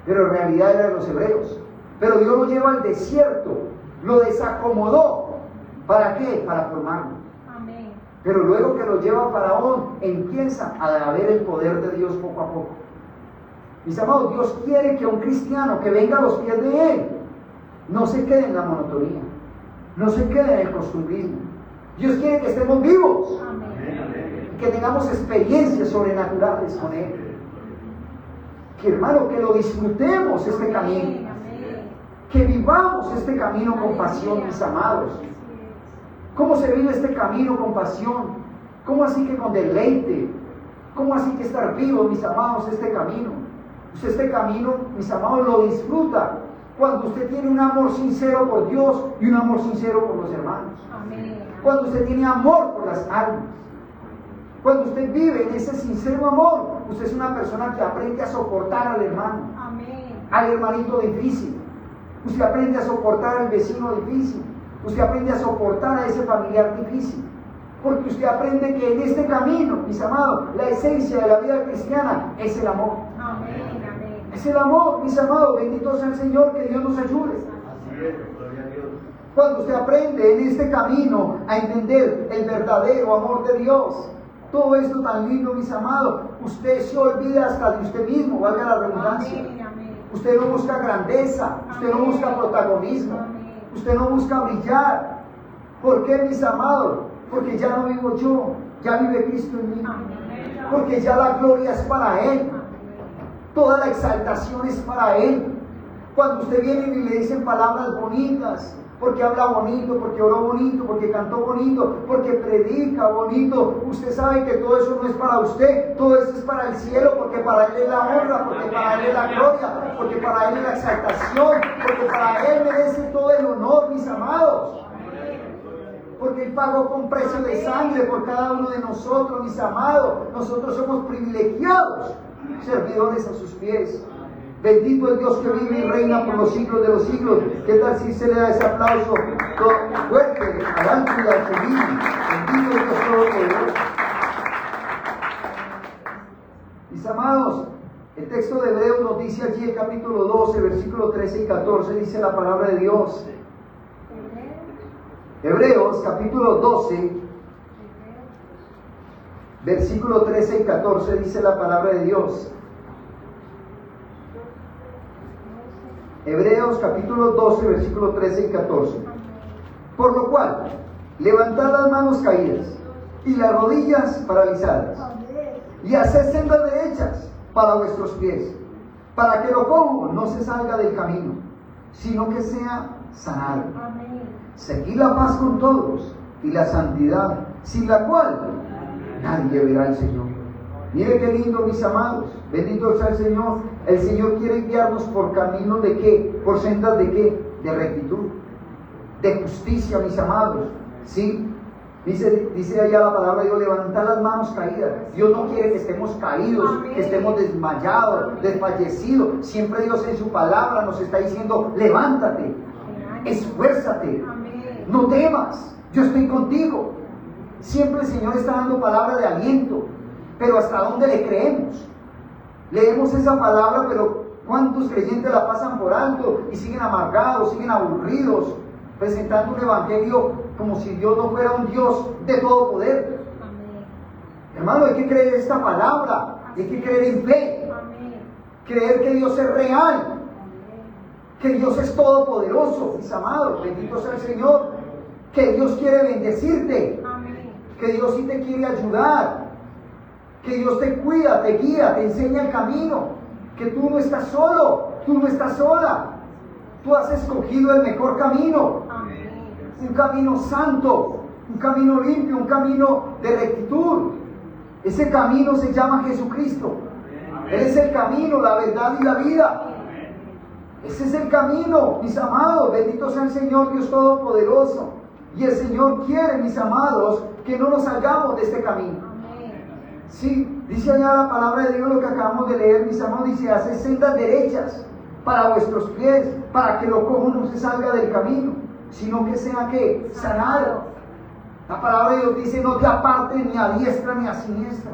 Pero en realidad era de los hebreos. Pero Dios lo lleva al desierto, lo desacomodó. ¿Para qué? Para formarlo. Pero luego que lo lleva a Faraón, empieza a ver el poder de Dios poco a poco. Mis amados, Dios quiere que un cristiano que venga a los pies de Él no se quede en la monotonía, no se quede en el costumbrismo. Dios quiere que estemos vivos, que tengamos experiencias sobrenaturales con Él. Que, hermano, que lo disfrutemos este camino, que vivamos este camino con pasión, mis amados. ¿Cómo se vive este camino con pasión? ¿Cómo así que con deleite? ¿Cómo así que estar vivos, mis amados, este camino? Usted este camino, mis amados, lo disfruta cuando usted tiene un amor sincero por Dios y un amor sincero por los hermanos. Amén. Cuando usted tiene amor por las almas. Cuando usted vive en ese sincero amor, usted es una persona que aprende a soportar al hermano. Amén. al hermanito difícil. Usted aprende a soportar al vecino difícil. Usted aprende a soportar a ese familiar difícil. Porque usted aprende que en este camino, mis amados, la esencia de la vida cristiana es el amor. Amén, amén. Es el amor, mis amados. Bendito sea el Señor, que Dios nos ayude. Así es, gloria a Dios. Cuando usted aprende en este camino a entender el verdadero amor de Dios, todo esto tan lindo, mis amados, usted se olvida hasta de usted mismo, valga la redundancia. Amén, amén. Usted no busca grandeza, usted no busca protagonismo, usted no busca brillar. ¿Por qué, mis amados? Porque ya no vivo yo, ya vive Cristo en mí. Amén. Porque ya la gloria es para Él, toda la exaltación es para Él. Cuando usted viene y le dicen palabras bonitas, porque habla bonito, porque oró bonito, porque cantó bonito, porque predica bonito, usted sabe que todo eso no es para usted, todo eso es para el cielo, porque para Él es la honra, porque para Él es la gloria, porque para Él es la exaltación, porque para Él merece todo el honor, mis amados. Porque Él pagó con precio de sangre por cada uno de nosotros, mis amados. Nosotros somos privilegiados, servidores a sus pies. Bendito el Dios que vive y reina por los siglos de los siglos. ¿Qué tal si se le da ese aplauso fuerte al ángel y al divino? Bendito el Dios Todopoderoso. Mis amados, el texto de Hebreos nos dice allí, el capítulo 12, versículo 13 y 14, dice la palabra de Dios. Hebreos, capítulo 12, versículo 13 y 14, dice la palabra de Dios. Hebreos capítulo 12, versículos 13 y 14. Por lo cual, levantad las manos caídas y las rodillas paralizadas, y haced sendas derechas para vuestros pies, para que lo cojo no se salga del camino, sino que sea sanado. Seguid la paz con todos y la santidad, sin la cual nadie verá al Señor. Mire qué lindo, mis amados. Bendito sea el Señor. El Señor quiere guiarnos por caminos de qué, por sendas de qué, de rectitud, de justicia, mis amados. ¿Sí? Dice allá la palabra de Dios, levantar las manos caídas. Dios no quiere que estemos caídos, que estemos desmayados, desfallecidos. Siempre Dios en su palabra nos está diciendo, levántate, esfuérzate, no temas, yo estoy contigo. Siempre el Señor está dando palabra de aliento. Pero ¿hasta dónde le creemos? Leemos esa palabra, pero ¿cuántos creyentes la pasan por alto y siguen amargados, siguen aburridos, presentando un evangelio como si Dios no fuera un Dios de todo poder? Amén. Hermano, hay que creer esta palabra, hay que creer en fe, creer que Dios es real, que Dios es todopoderoso, mis amados, bendito sea el Señor, que Dios quiere bendecirte, que Dios sí te quiere ayudar, que Dios te cuida, te guía, te enseña el camino, que tú no estás solo, tú no estás sola, tú has escogido el mejor camino, un camino santo, un camino limpio, un camino de rectitud. Ese camino se llama Jesucristo. Él es el camino, la verdad y la vida. Ese es el camino, mis amados. Bendito sea el Señor Dios Todopoderoso. Y el Señor quiere, mis amados, que no nos salgamos de este camino. Sí, dice allá la palabra de Dios lo que acabamos de leer, mis amados, dice, haced sendas derechas para vuestros pies, para que lo cojo no se salga del camino, sino que sea que sanado. La palabra de Dios dice, no te apartes ni a diestra ni a siniestra.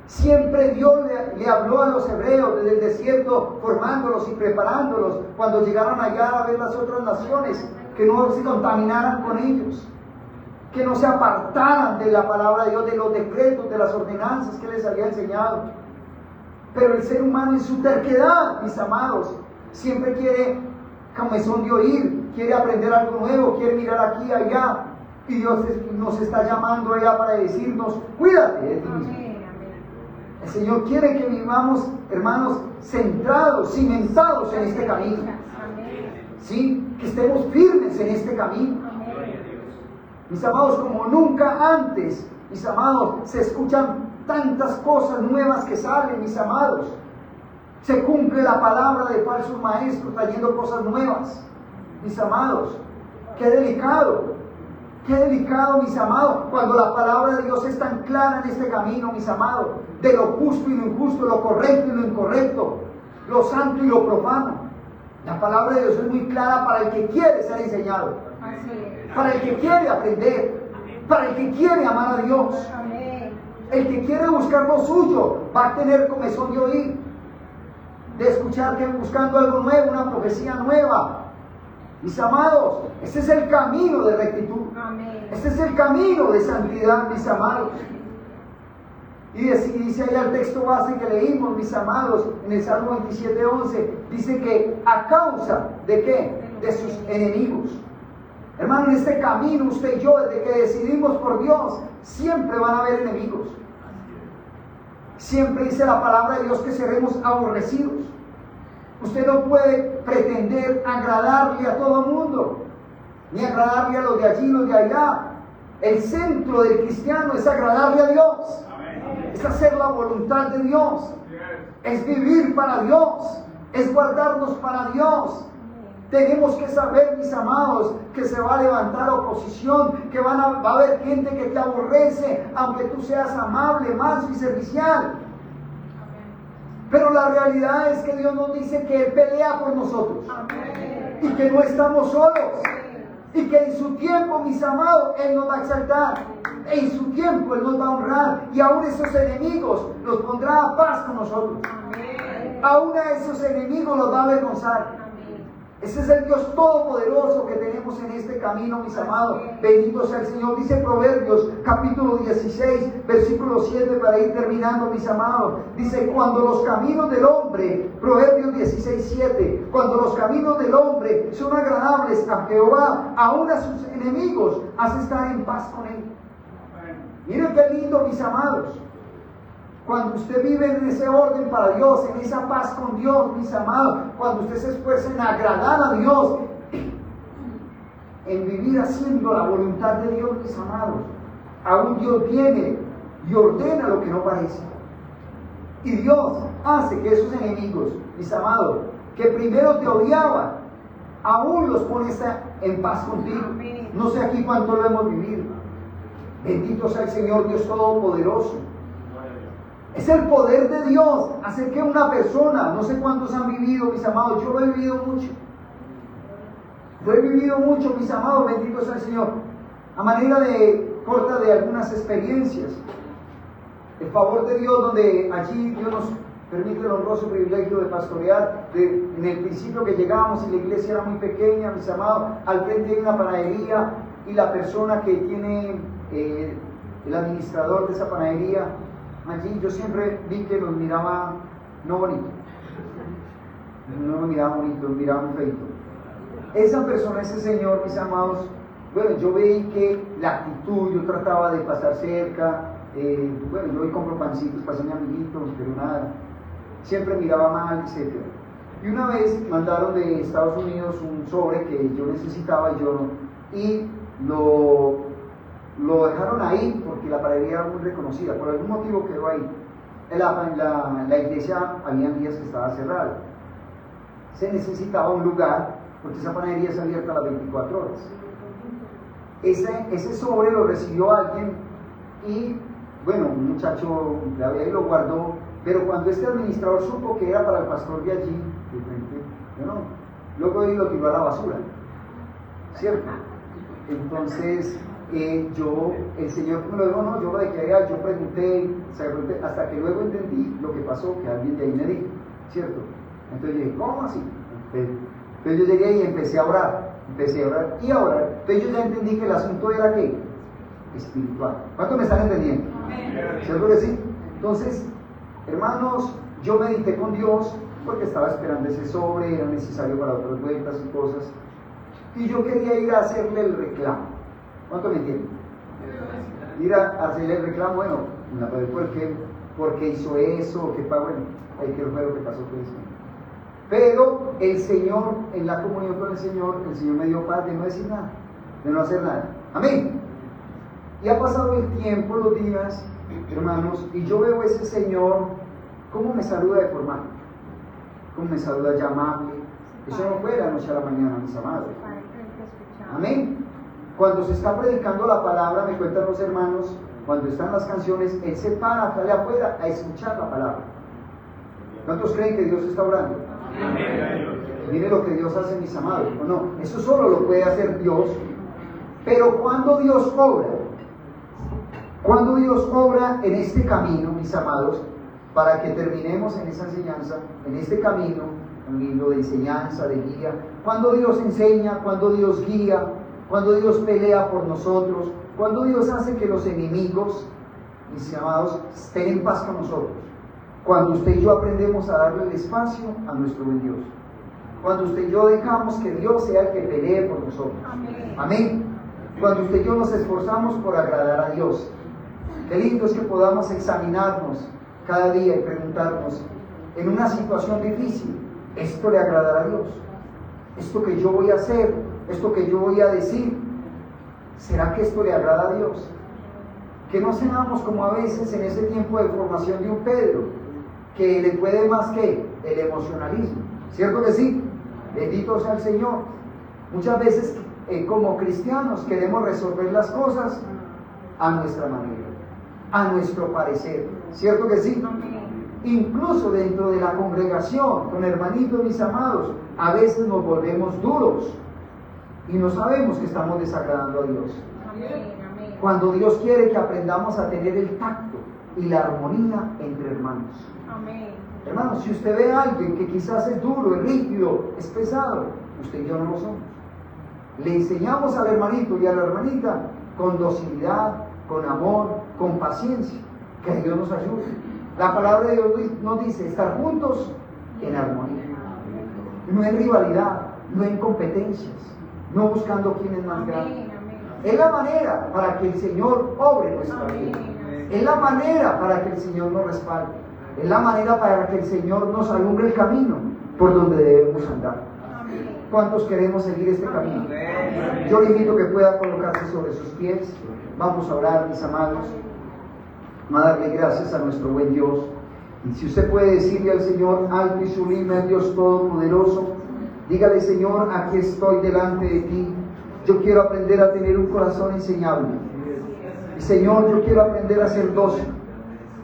Siempre Dios le habló a los hebreos desde el desierto, formándolos y preparándolos cuando llegaron allá a ver las otras naciones, que no se contaminaran con ellos, que no se apartaran de la palabra de Dios, de los decretos, de las ordenanzas que les había enseñado. Pero el ser humano en su terquedad, mis amados, siempre quiere comezón de oír, quiere aprender algo nuevo, quiere mirar aquí y allá. Y Dios nos está llamando allá para decirnos, cuídate de ti mismo. El Señor quiere que vivamos, hermanos, centrados, cimentados en este camino. ¿Sí? Que estemos firmes en este camino. Mis amados, como nunca antes, mis amados, se escuchan tantas cosas nuevas que salen, mis amados. Se cumple la palabra de falsos maestros trayendo cosas nuevas, mis amados. Qué delicado, mis amados, cuando la palabra de Dios es tan clara en este camino, mis amados, de lo justo y lo injusto, lo correcto y lo incorrecto. lo santo y lo profano. La palabra de Dios es muy clara para el que quiere ser enseñado, para el que quiere aprender, para el que quiere amar a Dios. El que quiere buscar lo suyo va a tener comezón de oír, de escuchar que buscando algo nuevo, una profecía nueva. Mis amados, este es el camino de rectitud. Este es el camino de santidad, mis amados. Y dice ahí el texto base que leímos, mis amados, en el Salmo 27:11, dice que a causa de ¿qué? De sus enemigos. Hermano, en este camino usted y yo, desde que decidimos por Dios, siempre van a haber enemigos. Siempre dice la palabra de Dios que seremos aborrecidos. Usted no puede pretender agradarle a todo el mundo, ni agradarle a los de allí, los de allá. El centro del cristiano es agradarle a Dios. Es hacer la voluntad de Dios. Es vivir para Dios. Es guardarnos para Dios. Tenemos que saber, mis amados, que se va a levantar oposición, que va a haber gente que te aborrece, aunque tú seas amable, manso y servicial. Pero la realidad es que Dios nos dice que Él pelea por nosotros. Y que no estamos solos. Y que en su tiempo, mis amados, Él nos va a exaltar. En su tiempo Él nos va a honrar. Y aún esos enemigos los pondrá a paz con nosotros. Aún a esos enemigos los va a avergonzar. Ese es el Dios todopoderoso que tenemos en este camino, mis amados. Bendito sea el Señor. Dice Proverbios, capítulo 16, versículo 7, para ir terminando, mis amados. Dice, cuando los caminos del hombre, Proverbios 16, 7, cuando los caminos del hombre son agradables a Jehová, aún a sus enemigos, hace estar en paz con él. Miren qué lindo, mis amados. Cuando usted vive en ese orden para Dios, en esa paz con Dios, mis amados, cuando usted se esfuerza en agradar a Dios, en vivir haciendo la voluntad de Dios, mis amados, aún Dios viene y ordena lo que no parece. Y Dios hace que esos enemigos, mis amados, que primero te odiaban, aún los pone en paz contigo. No sé aquí cuánto lo hemos vivido. Bendito sea el Señor Dios Todopoderoso. Es el poder de Dios hacer que una persona, no sé cuántos han vivido, mis amados, yo lo he vivido mucho. Lo he vivido mucho, mis amados, bendito sea el Señor. A manera de corta de algunas experiencias. El favor de Dios, donde allí Dios nos permite el honroso privilegio de pastorear. En el principio que llegábamos y la iglesia era muy pequeña, mis amados, al frente hay una panadería y la persona que tiene el administrador de esa panadería, allí yo siempre vi que nos miraba no bonito, no nos miraba bonito, nos miraba muy feito. Esa persona, ese señor, mis amados, bueno, yo veí que la actitud, yo trataba de pasar cerca, bueno, yo hoy compro pancitos para hacer mi amiguito, pero nada, siempre miraba mal, etc. Y una vez mandaron de Estados Unidos un sobre que yo necesitaba y lo dejaron ahí porque la panadería era muy reconocida, por algún motivo quedó ahí. La iglesia había días que estaba cerrada. Se necesitaba un lugar porque esa panadería es abierta a las 24 horas. Ese sobre lo recibió alguien y, bueno, un muchacho ahí lo guardó, pero cuando este administrador supo que era para el pastor de allí, de frente, bueno, luego él lo tiró a la basura, ¿cierto? Entonces, el Señor me lo dijo, no, yo lo dejé allá, yo pregunté, hasta que luego entendí lo que pasó, que alguien de ahí me dijo, ¿cierto? Entonces yo dije, ¿cómo así? Entonces yo llegué y empecé a orar y a orar. Entonces yo ya entendí que el asunto era ¿qué? Espiritual. ¿Cuántos me están entendiendo? ¿Cierto que sí? Entonces, hermanos, yo medité con Dios porque estaba esperando ese sobre, era necesario para otras vueltas y cosas, y yo quería ir a hacerle el reclamo. ¿Cuánto me entienden? Ir a hacerle el reclamo, bueno, ¿por qué hizo eso? ¿Qué bueno, qué fue lo que pasó con eso? Pero el Señor, en la comunión con el Señor me dio paz de no decir nada, de no hacer nada. Amén. Y ha pasado el tiempo, los días, hermanos, y yo veo a ese Señor, cómo me saluda de formal, cómo me saluda ya amable. Eso no fue de la noche a la mañana, mis amados. Amén. Cuando se está predicando la palabra, me cuentan los hermanos, cuando están las canciones, él se para, sale afuera a escuchar la palabra. ¿Cuántos creen que Dios está obrando? Mire lo que Dios hace, mis amados. No, eso solo lo puede hacer Dios. Pero cuando Dios obra en este camino, mis amados, para que terminemos en esa enseñanza, en este camino, un libro de enseñanza, de guía, cuando Dios enseña, cuando Dios guía, cuando Dios pelea por nosotros, cuando Dios hace que los enemigos, mis amados, estén en paz con nosotros, cuando usted y yo aprendemos a darle el espacio a nuestro buen Dios, cuando usted y yo dejamos que Dios sea el que pelee por nosotros. Amén. Amén. Cuando usted y yo nos esforzamos por agradar a Dios. Qué lindo es que podamos examinarnos cada día y preguntarnos, en una situación difícil, ¿esto le agradará a Dios? ¿Esto que yo voy a hacer? ¿Esto que yo voy a decir? ¿Será que esto le agrada a Dios? Que no seamos como a veces en ese tiempo de formación de un Pedro, que le puede más que el emocionalismo. ¿Cierto que sí? Bendito sea el Señor. Muchas veces como cristianos queremos resolver las cosas a nuestra manera, a nuestro parecer. ¿Cierto que sí? Incluso dentro de la congregación, con hermanitos, mis amados, a veces nos volvemos duros y no sabemos que estamos desagradando a Dios. Cuando Dios quiere que aprendamos a tener el tacto y la armonía entre hermanos. Hermanos, si usted ve a alguien que quizás es duro, es rígido, es pesado, usted y yo no lo somos. Le enseñamos al hermanito y a la hermanita con docilidad, con amor, con paciencia, que Dios nos ayude. La palabra de Dios nos dice estar juntos en armonía, no en rivalidad, no en competencias, no buscando quién es más grande. Es la manera para que el Señor obre en nuestra vida. Es la manera para que el Señor nos respalde. Es la manera para que el Señor nos alumbre el camino por donde debemos andar. ¿Cuántos queremos seguir este camino? Yo le invito a que pueda colocarse sobre sus pies. Vamos a orar, mis amados. Vamos a darle gracias a nuestro buen Dios. Y si usted puede decirle al Señor, alto y sublime, al Dios Todopoderoso, dígale: Señor, aquí estoy delante de ti. Yo quiero aprender a tener un corazón enseñable. Y Señor, yo quiero aprender a ser dócil.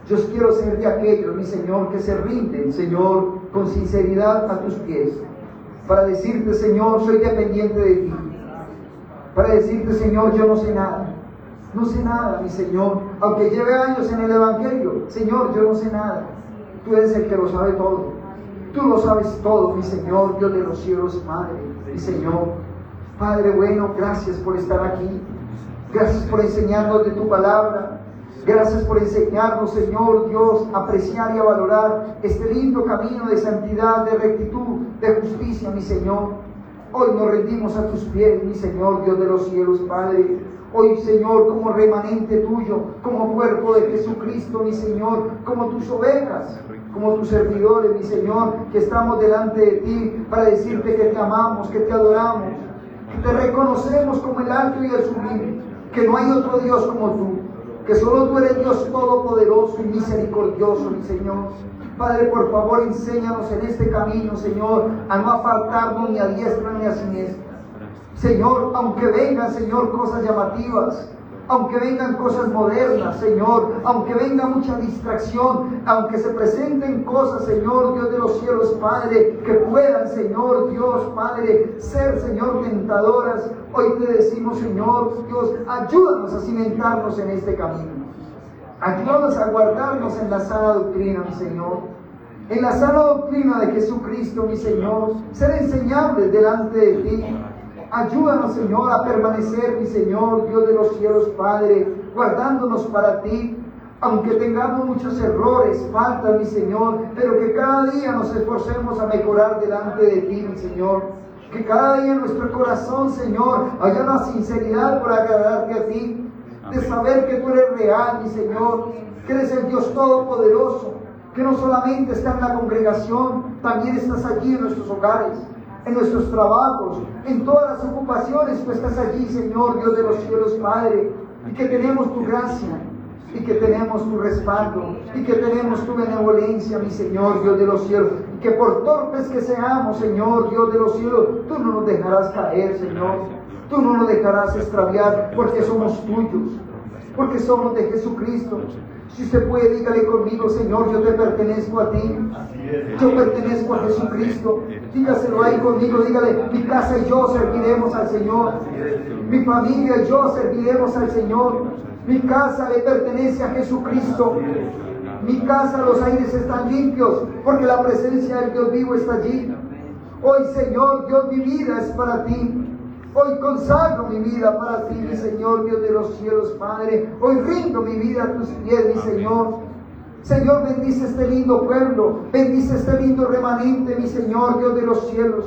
Yo quiero ser de aquellos, mi Señor, que se rinden, Señor, con sinceridad a tus pies. Para decirte, Señor, soy dependiente de ti. Para decirte, Señor, yo no sé nada. No sé nada, mi Señor. Aunque lleve años en el Evangelio, Señor, yo no sé nada. Tú eres el que lo sabe todo. Tú lo sabes todo, mi Señor, Dios de los cielos, Padre, mi Señor. Padre bueno, gracias por estar aquí. Gracias por enseñarnos de tu palabra. Gracias por enseñarnos, Señor Dios, a apreciar y a valorar este lindo camino de santidad, de rectitud, de justicia, mi Señor. Hoy nos rendimos a tus pies, mi Señor, Dios de los cielos, Padre. Hoy, Señor, como remanente tuyo, como cuerpo de Jesucristo, mi Señor, como tus ovejas, como tus servidores, mi Señor, que estamos delante de ti para decirte que te amamos, que te adoramos, que te reconocemos como el alto y el sublime, que no hay otro Dios como tú, que solo tú eres Dios todopoderoso y misericordioso, mi Señor. Padre, por favor, enséñanos en este camino, Señor, a no apartarnos ni a diestra ni a siniestra. Señor, aunque vengan, Señor, cosas llamativas, aunque vengan cosas modernas, Señor, aunque venga mucha distracción, aunque se presenten cosas, Señor, Dios de los cielos, Padre, que puedan, Señor, Dios, Padre, ser, Señor, tentadoras, hoy te decimos, Señor, Dios, ayúdanos a cimentarnos en este camino. Ayúdanos a guardarnos en la sana doctrina, mi Señor. En la sana doctrina de Jesucristo, mi Señor, ser enseñables delante de ti. Ayúdanos, Señor, a permanecer, mi Señor, Dios de los cielos, Padre, guardándonos para ti, aunque tengamos muchos errores, faltas, mi Señor, pero que cada día nos esforcemos a mejorar delante de ti, mi Señor. Que cada día en nuestro corazón, Señor, haya una sinceridad por agradarte a ti, de saber que tú eres real, mi Señor, que eres el Dios Todopoderoso, que no solamente está en la congregación, también estás allí en nuestros hogares, en nuestros trabajos, en todas las ocupaciones. Tú estás allí, Señor, Dios de los cielos, Padre, y que tenemos tu gracia, y que tenemos tu respaldo, y que tenemos tu benevolencia, mi Señor, Dios de los cielos, y que por torpes que seamos, Señor, Dios de los cielos, tú no nos dejarás caer, Señor, tú no nos dejarás extraviar, porque somos tuyos, porque somos de Jesucristo. Si usted puede, dígale conmigo: Señor, yo te pertenezco a ti. Yo pertenezco a Jesucristo. Dígaselo ahí conmigo, dígale: mi casa y yo serviremos al Señor. Mi familia y yo serviremos al Señor. Mi casa le pertenece a Jesucristo. Mi casa, los aires están limpios, porque la presencia del Dios vivo está allí. Hoy, Señor Dios, mi vida es para ti. Hoy consagro mi vida para ti, mi Señor, Dios de los cielos, Padre. Hoy rindo mi vida a tus pies, mi Señor. Señor, bendice este lindo pueblo, bendice este lindo remanente, mi Señor, Dios de los cielos.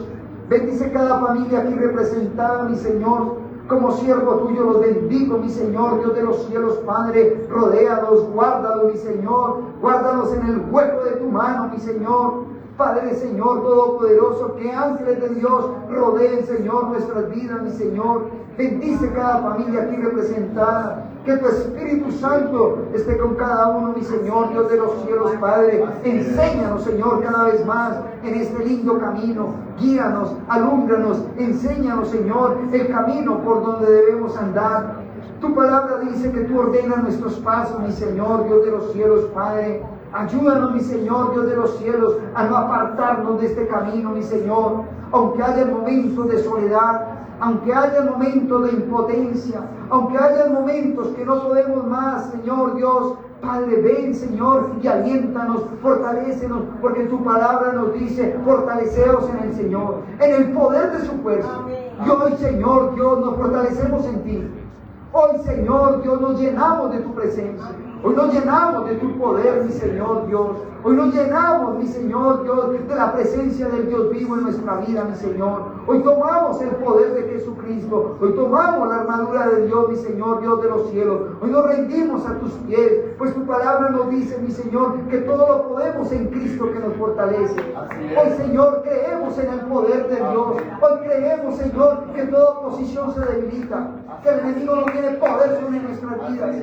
Bendice cada familia aquí representada, mi Señor. Como siervo tuyo los bendigo, mi Señor, Dios de los cielos, Padre. Rodéalos, guárdalos, mi Señor. Guárdalos en el hueco de tu mano, mi Señor. Padre, Señor Todopoderoso, que ángeles de Dios rodeen, Señor, nuestras vidas, mi Señor. Bendice cada familia aquí representada. Que tu Espíritu Santo esté con cada uno, mi Señor, Dios de los cielos, Padre. Enséñanos, Señor, cada vez más en este lindo camino. Guíanos, alúmbranos, enséñanos, Señor, el camino por donde debemos andar. Tu palabra dice que tú ordenas nuestros pasos, mi Señor, Dios de los cielos, Padre. Ayúdanos, mi Señor, Dios de los cielos, a no apartarnos de este camino, mi Señor. Aunque haya momentos de soledad, aunque haya momentos de impotencia, aunque haya momentos que no podemos más, Señor Dios, Padre, ven, Señor, y aliéntanos, fortalécenos, porque tu palabra nos dice: fortaleceos en el Señor, en el poder de su fuerza. Y hoy, Señor Dios, nos fortalecemos en ti. Hoy, Señor Dios, nos llenamos de tu presencia. Hoy nos llenamos de tu poder, mi Señor Dios. Hoy nos llenamos, mi Señor Dios, de la presencia del Dios vivo en nuestra vida, mi Señor. Hoy tomamos el poder de Jesucristo. Hoy tomamos la armadura de Dios, mi Señor, Dios de los cielos. Hoy nos rendimos a tus pies, pues tu palabra nos dice, mi Señor, que todo lo podemos en Cristo que nos fortalece. Hoy, Señor, creemos en el poder de Dios. Hoy creemos, Señor, que toda oposición se debilita, que el enemigo no tiene poder sobre nuestras vidas,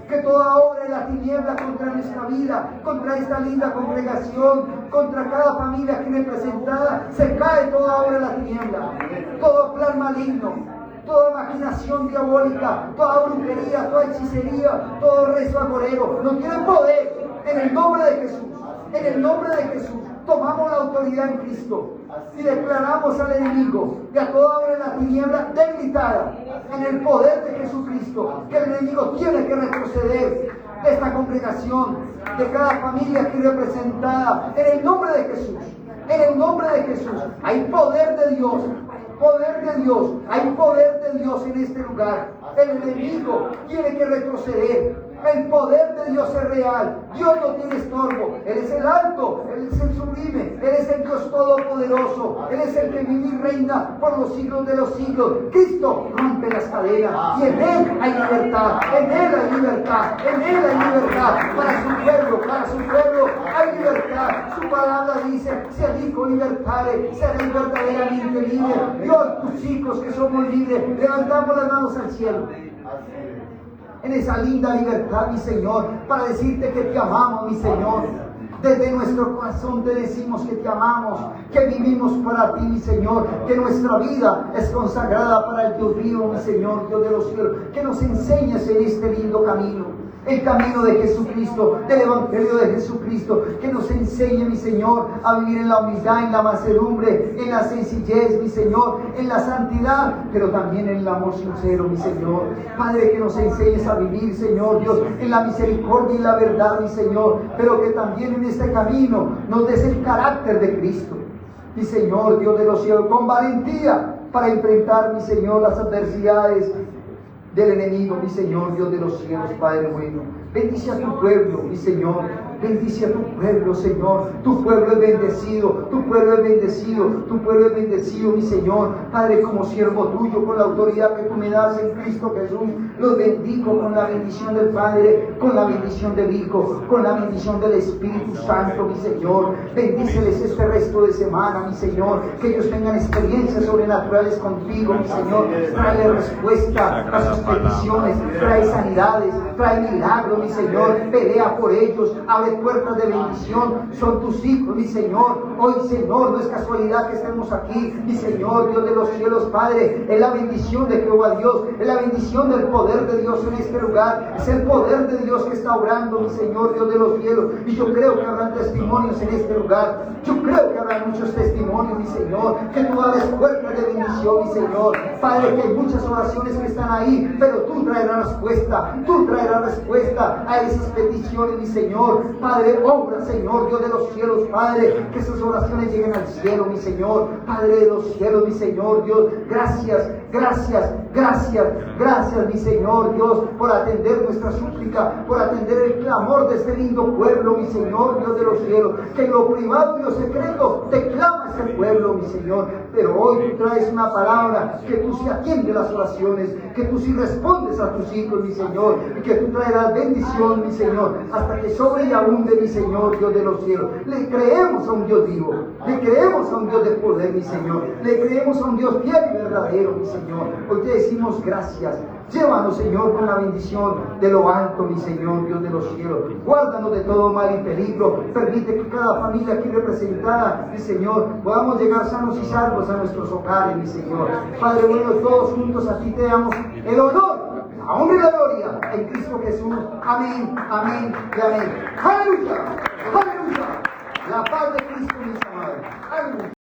que toda obra de la tiniebla contra nuestra vida, contra esta linda congregación, contra cada familia aquí representada, se cae toda obra de la tiniebla, todo plan maligno, toda imaginación diabólica, toda brujería, toda hechicería, todo rezo agorero, no tiene poder. En el nombre de Jesús, en el nombre de Jesús, tomamos la autoridad en Cristo y declaramos al enemigo y a toda obra de la tiniebla debilitada en el poder de Jesucristo, que el enemigo tiene que retroceder de esta congregación, de cada familia aquí representada, en el nombre de Jesús. En el nombre de Jesús hay poder de Dios, hay poder de Dios en este lugar. El enemigo tiene que retroceder. El poder de Dios es real. Dios no tiene estorbo. Él es el alto, Él es el sublime, Él es el Dios todopoderoso. Él es el que vive y reina por los siglos de los siglos. Cristo rompe las cadenas y en Él hay libertad. En Él hay libertad. En Él hay libertad para su pueblo hay libertad. Su palabra dice: si el Hijo libertare, seréis verdaderamente libres. Dios, tus hijos que somos libres, levantamos las manos al cielo. En esa linda libertad, mi Señor, para decirte que te amamos, mi Señor. Desde nuestro corazón te decimos que te amamos, que vivimos para ti, mi Señor, que nuestra vida es consagrada para el Dios vivo, mi Señor, Dios de los cielos, que nos enseñes en este lindo camino. El camino de Jesucristo, del Evangelio de Jesucristo, que nos enseñe, mi Señor, a vivir en la humildad, en la mansedumbre, en la sencillez, mi Señor, en la santidad, pero también en el amor sincero, mi Señor. Padre, que nos enseñes a vivir, Señor Dios, en la misericordia y la verdad, mi Señor, pero que también en este camino nos des el carácter de Cristo. Mi Señor, Dios de los cielos, con valentía para enfrentar, mi Señor, las adversidades del enemigo, mi Señor, Dios de los cielos, Padre bueno. Bendice a tu pueblo, mi Señor. Bendice a tu pueblo, Señor. Tu pueblo es bendecido, tu pueblo es bendecido, tu pueblo es bendecido, mi Señor. Padre, como siervo tuyo, con la autoridad que tú me das en Cristo Jesús, los bendigo con la bendición del Padre, con la bendición del Hijo, con la bendición del Espíritu Santo, mi Señor. Bendíceles este resto de semana, mi Señor. Que ellos tengan experiencias sobrenaturales contigo, mi Señor. Trae respuesta a sus peticiones, trae sanidades, trae milagros, mi Señor, pelea por ellos, abre puertas de bendición, son tus hijos, mi Señor. Hoy, Señor, no es casualidad que estemos aquí, mi Señor, Dios de los cielos, Padre, es la bendición de Jehová Dios, es la bendición del poder de Dios en este lugar, es el poder de Dios que está obrando, mi Señor, Dios de los cielos, y yo creo que habrán testimonios en este lugar, yo creo que habrá muchos testimonios, mi Señor, que tú abres puertas de bendición, mi Señor, Padre, que hay muchas oraciones que están ahí, pero tú traerás respuesta a esas peticiones, mi Señor, Padre, obra, Señor, Dios de los cielos, Padre, que esas oraciones lleguen al cielo, mi Señor, Padre de los cielos, mi Señor, Dios, gracias, mi Señor, Dios, por atender nuestra súplica, por atender el clamor de este lindo pueblo, mi Señor, Dios de los cielos, que en lo privado y lo secreto te clama este pueblo, mi Señor, pero hoy tú traes una palabra, que tú sí atiendes las oraciones, que tú sí respondes a tus hijos, mi Señor, y que tú traerás bendición, mi Señor, hasta que sobre y abunde, mi Señor, Dios de los cielos. Le creemos a un Dios vivo, le creemos a un Dios de poder, mi Señor, le creemos a un Dios fiel y verdadero, mi Señor. Hoy te decimos gracias. Llévanos, Señor, con la bendición de lo alto, mi Señor, Dios de los cielos. Guárdanos de todo mal y peligro. Permite que cada familia aquí representada, mi Señor, podamos llegar sanos y salvos a nuestros hogares, mi Señor. Padre bueno, todos juntos a ti te damos el honor, la honra y la gloria en Cristo Jesús. Amén, amén y amén. ¡Aleluya! ¡Aleluya! La paz de Cristo.